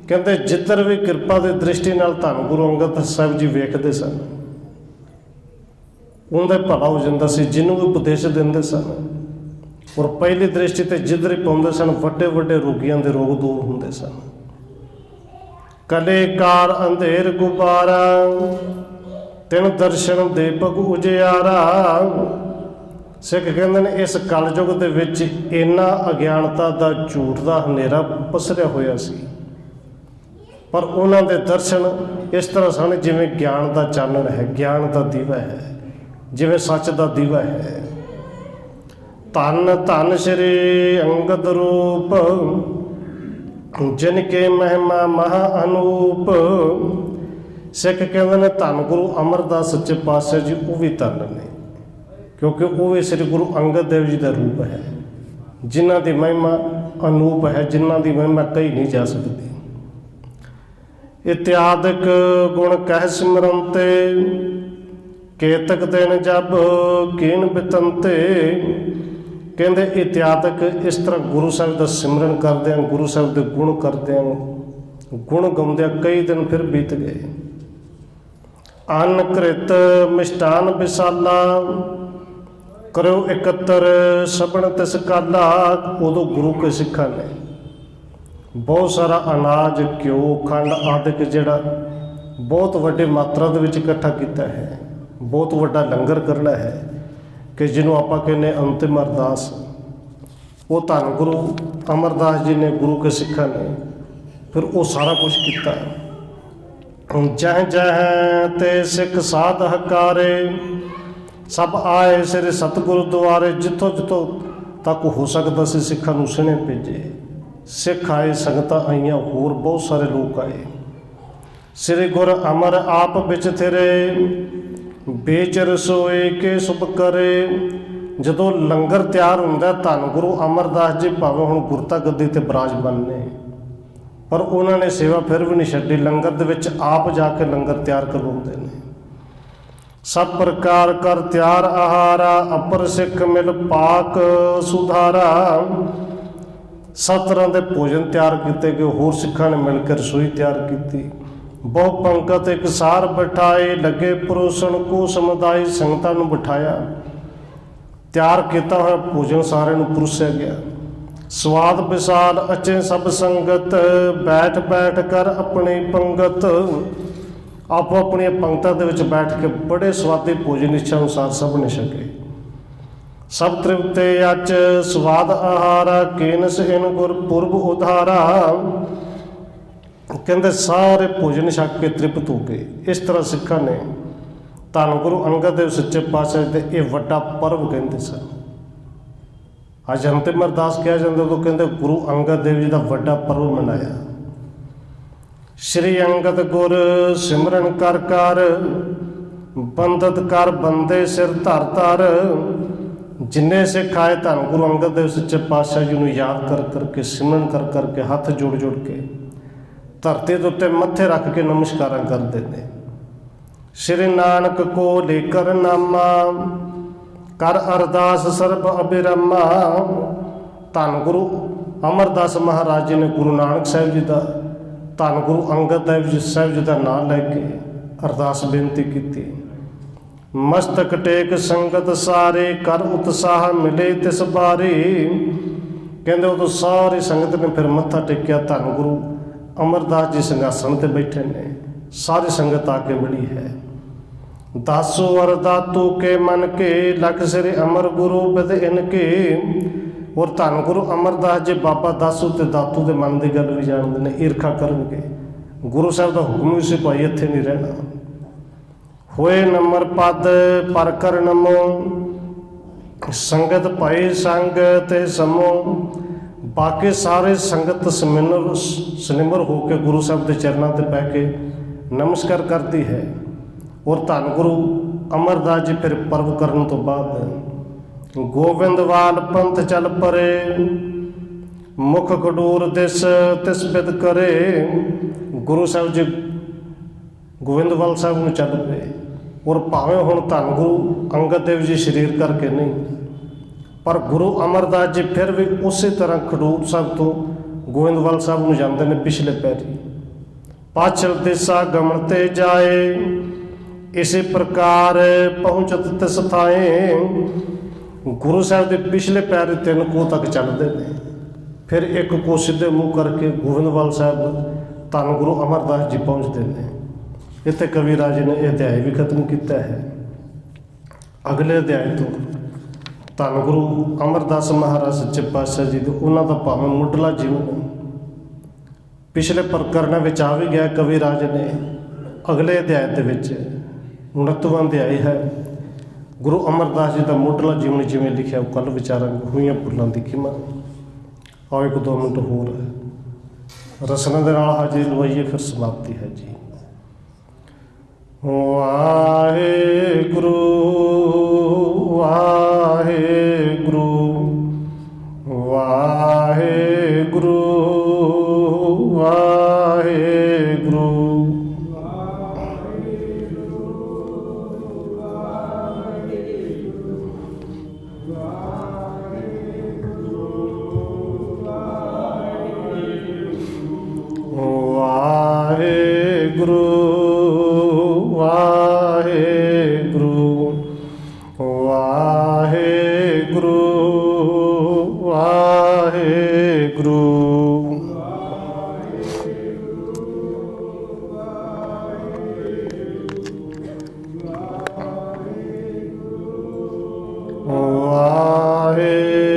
ਕਹਿੰਦੇ ਜਿੱਧਰ ਵੀ ਕਿਰਪਾ ਦੀ ਦ੍ਰਿਸ਼ਟੀ ਨਾਲ ਧੰਨ ਗੁਰੂ ਅੰਗਦ ਸਾਹਿਬ ਜੀ ਵੇਖਦੇ ਸਨ, ਉਹਦਾ ਭਲਾ ਹੋ ਜਾਂਦਾ ਸੀ। ਜਿਹਨੂੰ ਵੀ ਉਪਦੇਸ਼ ਦਿੰਦੇ ਸਨ, ਔਰ ਪਹਿਲੀ ਦ੍ਰਿਸ਼ਟੀ ਤੇ ਜਿੱਧਰ ਹੀ ਪਾਉਂਦੇ ਸਨ, ਵੱਡੇ ਵੱਡੇ ਰੋਗੀਆਂ ਦੇ ਰੋਗ ਦੂਰ ਹੁੰਦੇ ਸਨ। ਕਲੇ ਕਾਰ ਅੰਧੇਰ ਗੁਬਾਰਾ, ਤਿਨ ਦਰਸ਼ਨ ਦੀਪਕ ਉਜਿਆਰਾ। ਸਿੱਖ ਕਹਿੰਦੇ ਨੇ ਇਸ ਕਲਯੁਗ ਦੇ ਵਿੱਚ ਇੰਨਾ ਅਗਿਆਨਤਾ ਦਾ, ਝੂਠ ਦਾ ਹਨੇਰਾ ਪਸਰਿਆ ਹੋਇਆ ਸੀ, ਪਰ ਉਹਨਾਂ ਦੇ ਦਰਸ਼ਨ ਇਸ ਤਰ੍ਹਾਂ ਸਨ ਜਿਵੇਂ ਗਿਆਨ ਦਾ ਚਾਨਣ ਹੈ, ਗਿਆਨ ਦਾ ਦੀਵਾ ਹੈ, ਜਿਵੇਂ ਸੱਚ ਦਾ ਦੀਵਾ ਹੈ। ਧੰਨ ਧੰਨ ਸ਼੍ਰੀ ਅੰਗਦ ਰੂਪ, ਜਿਨ ਕੇ ਮਹਿਮਾ ਮਹਾ ਅਨੂਪ। ਸਿੱਖ ਕਹਿੰਦੇ ਨੇ ਧੰਨ ਗੁਰੂ ਅਮਰਦਾਸ ਸੱਚੇ ਪਾਤਸ਼ਾਹ ਜੀ ਉਹ ਵੀ ਧੰਨ ਨੇ, ਕਿਉਂਕਿ ਉਹ ਵੀ ਸ੍ਰੀ ਗੁਰੂ ਅੰਗਦ ਦੇਵ ਜੀ ਦਾ ਰੂਪ ਹੈ, ਜਿਨ੍ਹਾਂ ਦੀ ਮਹਿਮਾ ਅਨੂਪ ਹੈ, ਜਿਨ੍ਹਾਂ ਦੀ ਮਹਿਮਾ ਕਹੀ ਨਹੀਂ ਜਾ ਸਕਦੀ। ਇਤਿਆਦਿਕ ਗੁਣ ਕਹਿ ਸਿਮਰੰਤੇ, ਕੇਤਕ ਦਿਨ ਜਬ ਕੀਨ ਬਿਤੰਤੇ। ਕਹਿੰਦੇ ਇਤਿਆਦਿਕ ਇਸ ਤਰ੍ਹਾਂ ਗੁਰੂ ਸਾਹਿਬ ਦਾ ਸਿਮਰਨ ਕਰਦਿਆਂ, ਗੁਰੂ ਸਾਹਿਬ ਦੇ ਗੁਣ ਕਰਦਿਆਂ, ਗੁਣ ਗਾਉਂਦਿਆਂ ਕਈ ਦਿਨ ਫਿਰ ਬੀਤ ਗਏ। ਅੰਨ ਕ੍ਰਿਤ ਮਿਸ਼ਟਾਨ ਵਿਸਾਲਾ, ਕਰਿਓ ਇਕੱਤਰ ਸਭਨ ਤਿਸ ਕਾਲਾ। ਉਦੋਂ ਗੁਰੂ ਕੇ ਸਿੱਖਾਂ ਨੇ ਬਹੁਤ ਸਾਰਾ ਅਨਾਜ, ਘਿਓ, ਖੰਡ ਆਦਿਕ ਜਿਹੜਾ ਬਹੁਤ ਵੱਡੀ ਮਾਤਰਾ ਦੇ ਵਿੱਚ ਇਕੱਠਾ ਕੀਤਾ ਹੈ। ਬਹੁਤ ਵੱਡਾ ਲੰਗਰ ਕਰਨਾ ਹੈ ਕਿ ਜਿਹਨੂੰ ਆਪਾਂ ਕਹਿੰਦੇ ਅੰਤਿਮ ਅਰਦਾਸ। ਉਹ ਧੰਨ ਗੁਰੂ ਅਮਰਦਾਸ ਜੀ ਨੇ, ਗੁਰੂ ਕੇ ਸਿੱਖਾਂ ਨੇ ਫਿਰ ਉਹ ਸਾਰਾ ਕੁਛ ਕੀਤਾ। ਜਹ ਜਹ ਤੇ ਸਿੱਖ ਸਾਧ ਹਕਾਰੇ, ਸਭ ਆਏ ਸ੍ਰੀ ਸਤਿਗੁਰੂ ਦੁਆਰੇ। ਜਿੱਥੋਂ ਜਿੱਥੋਂ ਤੱਕ ਹੋ ਸਕਦਾ ਸੀ ਸਿੱਖਾਂ ਨੂੰ ਸੁਣੇ ਭੇਜੇ। ਸਿੱਖ ਆਏ, ਸੰਗਤਾਂ ਆਈਆਂ, ਹੋਰ ਬਹੁਤ ਸਾਰੇ ਲੋਕ ਆਏ। ਸ੍ਰੀ ਗੁਰ ਅਮਰ ਆਪ ਵਿੱਚ ਥਿਰੇ, ਵੇਚ ਰਸੋਏ ਕੇ ਸੁਭ ਕਰੇ। ਜਦੋਂ ਲੰਗਰ ਤਿਆਰ ਹੁੰਦਾ, ਧੰਨ ਗੁਰੂ ਅਮਰਦਾਸ ਜੀ ਭਾਵੇਂ ਹੁਣ ਗੁਰਤਾ ਗੱਦੀ ਤੇ ਬਿਰਾਜਮਾਨ ਨੇ, ਪਰ ਉਹਨਾਂ ਨੇ ਸੇਵਾ ਫਿਰ ਵੀ ਨਹੀਂ ਛੱਡੀ। ਲੰਗਰ ਦੇ ਵਿੱਚ ਆਪ ਜਾ ਕੇ ਲੰਗਰ ਤਿਆਰ ਕਰਵਾਉਂਦੇ ਨੇ। ਸਭ ਪ੍ਰਕਾਰ ਕਰ ਤਿਆਰ ਆਹਾਰਾ, ਅਪਰ ਸਿੱਖ ਮਿਲ ਪਾਕ ਸੁਧਾਰਾ। ਸਭ ਤਰ੍ਹਾਂ ਦੇ ਭੋਜਨ ਤਿਆਰ ਕੀਤੇ ਗਏ। ਹੋਰ ਸਿੱਖਾਂ ਨੇ ਮਿਲ ਕੇ ਰਸੋਈ ਤਿਆਰ ਕੀਤੀ। ਬਹੁ ਪੰਕਤ ਇੱਕ ਸਾਰ ਬਿਠਾਏ, ਲੱਗੇ ਪਰੋਸਣ ਕੋ ਸਮੁਦਾਇ। ਸੰਗਤਾਂ ਨੂੰ ਬਿਠਾਇਆ, ਤਿਆਰ ਕੀਤਾ ਹੋਇਆ ਭੋਜਨ ਸਾਰਿਆਂ ਨੂੰ ਪਰੋਸਿਆ ਗਿਆ। ਸਵਾਦ ਵਿਸਾਲ ਅਚੇ ਸਭ ਸੰਗਤ, ਬੈਠ ਬੈਠ ਕਰ ਆਪਣੀ ਪੰਗਤ। ਆਪੋ ਆਪਣੀਆਂ ਪੰਗਤਾਂ ਦੇ ਵਿੱਚ ਬੈਠ ਕੇ ਬੜੇ ਸਵਾਦੀ ਭੋਜਨ ਇੱਛਾ ਅਨੁਸਾਰ ਸਭ ਨੇ ਛਕੇ। ਸਭ ਤ੍ਰਿਪਤੇ ਅਚ ਸਵਾਦ ਆਹਾਰਾ, ਕੇਨਸ ਇਨ ਗੁਰ ਪੁਰਬ ਉਧਾਰਾ। ਕਹਿੰਦੇ ਸਾਰੇ ਭੋਜਨ ਛਕ ਕੇ ਤ੍ਰਿਪਤ ਹੋ ਗਏ। ਇਸ ਤਰ੍ਹਾਂ ਸਿੱਖਾਂ ਨੇ ਧੰਨ ਗੁਰੂ ਅੰਗਦ ਦੇਵ ਸੱਚੇ ਪਾਤਸ਼ਾਹ ਦੇ ਇਹ ਵੱਡਾ ਪਰਵ ਕਹਿੰਦੇ ਸਨ। ਅੱਜ ਅੰਤਿਮ ਅਰਦਾਸ ਕਿਹਾ ਜਾਂਦਾ, ਉਦੋਂ ਕਹਿੰਦੇ ਗੁਰੂ ਅੰਗਦ ਦੇਵ ਜੀ ਦਾ ਵੱਡਾ ਪਰਵ ਮਨਾਇਆ। ਸ਼੍ਰੀ ਅੰਗਦ ਗੁਰ ਸਿਮਰਨ ਕਰ ਕਰ, ਬੰਦਤ ਕਰ ਬੰਦੇ ਸਿਰ ਧਰ ਧਰ। ਜਿੰਨੇ ਸਿੱਖ ਆਏ ਧੰਨ ਗੁਰੂ ਅੰਗਦ ਦੇਵ ਸੱਚੇ ਪਾਤਸ਼ਾਹ ਜੀ ਨੂੰ ਯਾਦ ਕਰ ਕਰਕੇ, ਸਿਮਰਨ ਕਰ ਕਰਕੇ, ਹੱਥ ਜੋੜ ਜੋੜ ਕੇ ਧਰਤੀ ਦੇ ਉੱਤੇ ਮੱਥੇ ਰੱਖ ਕੇ ਨਮਸਕਾਰਾਂ ਕਰਦੇ ਨੇ। ਸ਼੍ਰੀ ਨਾਨਕ ਕੋ ਲੇਕਰ ਨਾਮਾ ਕਰ ਅਰਦਾਸ ਸਰਬ ਅਬਿਰਮਾ। ਧੰਨ ਗੁਰੂ ਅਮਰਦਾਸ ਮਹਾਰਾਜ ਜੀ ਨੇ ਗੁਰੂ ਨਾਨਕ ਸਾਹਿਬ ਜੀ ਦਾ, ਧੰਨ ਗੁਰੂ ਅੰਗਦ ਦੇਵ ਜੀ ਸਾਹਿਬ ਜੀ ਦਾ ਨਾਮ ਲੈ ਕੇ ਅਰਦਾਸ ਬੇਨਤੀ ਕੀਤੀ। ਮਸਤਕ ਟੇਕ ਸੰਗਤ ਸਾਰੇ ਕਰ ਉਤਸਾਹ ਮਿਲੇ ਤਿਸ ਬਾਰੇ। ਕਹਿੰਦੇ ਉਦੋਂ ਸਾਰੀ ਸੰਗਤ ਨੇ ਫਿਰ ਮੱਥਾ ਟੇਕਿਆ। ਧੰਨ ਗੁਰੂ ਅਮਰਦਾਸ ਜੀ ਸਿੰਘਾਸਣ ਤੇ ਬੈਠੇ ਨੇ, ਸਾਰੀ ਸੰਗਤ ਆ ਕੇ ਮਿਲੀ ਹੈ। ਦਾਸੋ ਅਰ ਦਾਤੂ ਕੇ ਮਨ ਕੇ ਲਖ ਸ੍ਰੀ ਅਮਰ ਗੁਰੂ ਬਿਦ ਇਨਕੇ। ਔਰ ਧੰਨ ਗੁਰੂ ਅਮਰਦਾਸ ਜੀ ਬਾਬਾ ਦਾਸੂ ਤੇ ਦਾਤੂ ਦੇ ਮਨ ਦੀ ਗੱਲ ਵੀ ਜਾਣਦੇ ਨੇ, ਈਰਖਾ ਕਰਨਗੇ। ਗੁਰੂ ਸਾਹਿਬ ਦਾ ਹੁਕਮ ਵੀ ਸੀ ਭਾਈ ਇੱਥੇ ਨਹੀਂ ਰਹਿਣਾ। ਹੋਏ ਨੰਬਰ ਪਦ ਪਰ ਕਰ ਨਮੋ ਸੰਗਤ ਭਾਈ ਸੰਗ ਤੇ ਸਮੋ। ਬਾਕੀ ਸਾਰੇ ਸੰਗਤ ਸਨਿਮਰ ਹੋ ਕੇ ਗੁਰੂ ਸਾਹਿਬ ਦੇ ਚਰਨਾਂ ਤੇ ਬਹਿ ਕੇ ਨਮਸਕਾਰ ਕਰਦੀ ਹੈ। ਔਰ ਧੰਨ ਗੁਰੂ ਅਮਰਦਾਸ ਜੀ ਫਿਰ ਪਰਵ ਕਰਨ ਤੋਂ ਬਾਅਦ ਗੋਬਿੰਦਵਾਲ ਪੰਥ ਚੱਲ ਪਰੇ। ਮੁਖ ਖਡੂਰ ਦਿਸ ਤਿਸ ਬਿਦ ਕਰੇ। ਗੁਰੂ ਸਾਹਿਬ ਜੀ ਗੋਬਿੰਦਵਾਲ ਸਾਹਿਬ ਨੂੰ ਚੱਲ ਪਏ। ਔਰ ਭਾਵੇਂ ਹੁਣ ਧੰਨ ਗੁਰੂ ਅੰਗਦ ਦੇਵ ਜੀ ਸਰੀਰ ਕਰਕੇ ਨਹੀਂ, ਪਰ ਗੁਰੂ ਅਮਰਦਾਸ ਜੀ ਫਿਰ ਵੀ ਉਸੇ ਤਰ੍ਹਾਂ ਖਡੂਰ ਸਾਹਿਬ ਤੋਂ ਗੋਬਿੰਦਵਾਲ ਸਾਹਿਬ ਨੂੰ ਜਾਂਦੇ ਨੇ ਪਿਛਲੇ ਪੈਰੀ। ਪਾਛਲ ਦਿਸਾ ਗਮਨ ਤੇ ਜਾਏ ਇਸੇ ਪ੍ਰਕਾਰ ਪਹੁੰਚਤ ਤਿਸ ਥਾਏ। ਗੁਰੂ ਸਾਹਿਬ ਦੇ ਪਿਛਲੇ ਪੈਰ 3 ਕੋਹ ਤੱਕ ਚੱਲਦੇ ਨੇ, ਫਿਰ 1 ਕੋਹ ਸਿੱਧੇ ਮੂੰਹ ਕਰਕੇ ਗੋਬਿੰਦਵਾਲ ਸਾਹਿਬ ਧੰਨ ਗੁਰੂ ਅਮਰਦਾਸ ਜੀ ਪਹੁੰਚਦੇ ਨੇ। ਇੱਥੇ ਕਵੀ ਰਾਜ ਨੇ ਇਹ ਅਧਿਆਇ ਵੀ ਖਤਮ ਕੀਤਾ ਹੈ। ਅਗਲੇ ਅਧਿਆਇ ਤੋਂ ਧੰਨ ਗੁਰੂ ਅਮਰਦਾਸ ਮਹਾਰਾਜ ਸੱਚੇ ਪਾਤਸ਼ਾਹ ਜੀ ਦੇ ਉਹਨਾਂ ਦਾ ਭਾਵੇਂ ਮੁੱਢਲਾ ਜੀਵਨ ਪਿਛਲੇ ਪ੍ਰਕਰਨਾਂ ਵਿੱਚ ਆ ਵੀ ਗਿਆ। ਕਵੀ ਰਾਜ ਨੇ ਅਗਲੇ ਅਧਿਆਇ ਦੇ ਵਿੱਚ 69ਵਾਂ ਅਧਿਆਇ ਹੈ, ਗੁਰੂ ਅਮਰਦਾਸ ਜੀ ਦਾ ਮੁੱਢਲਾ ਜੀਵਨ ਜਿਵੇਂ ਲਿਖਿਆ ਉਹ ਕੱਲ੍ਹ ਵਿਚਾਰਾਂਗੇ। ਹੋਈਆਂ ਭੁੱਲਾਂ ਦੀ ਖਿਮਾ। ਆਓ 1-2 ਮਿੰਟ ਹੋਰ ਰਸਨਾ ਦੇ ਨਾਲ ਹਾਜ਼ਰੀ ਲਵਾਈਏ, ਫਿਰ ਸਮਾਪਤੀ ਹੈ ਜੀ। ਵਾਹਿਗੁਰੂ ਵਾਹਿਗੁਰੂ ਵਾਹਿਗੁਰੂ ਵਾਹਿਗੁਰੂ।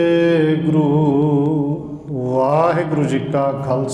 ਵਾਹਿਗੁਰੂ ਵਾਹਿਗੁਰੂ ਜੀ ਕਾ ਖਾਲਸਾ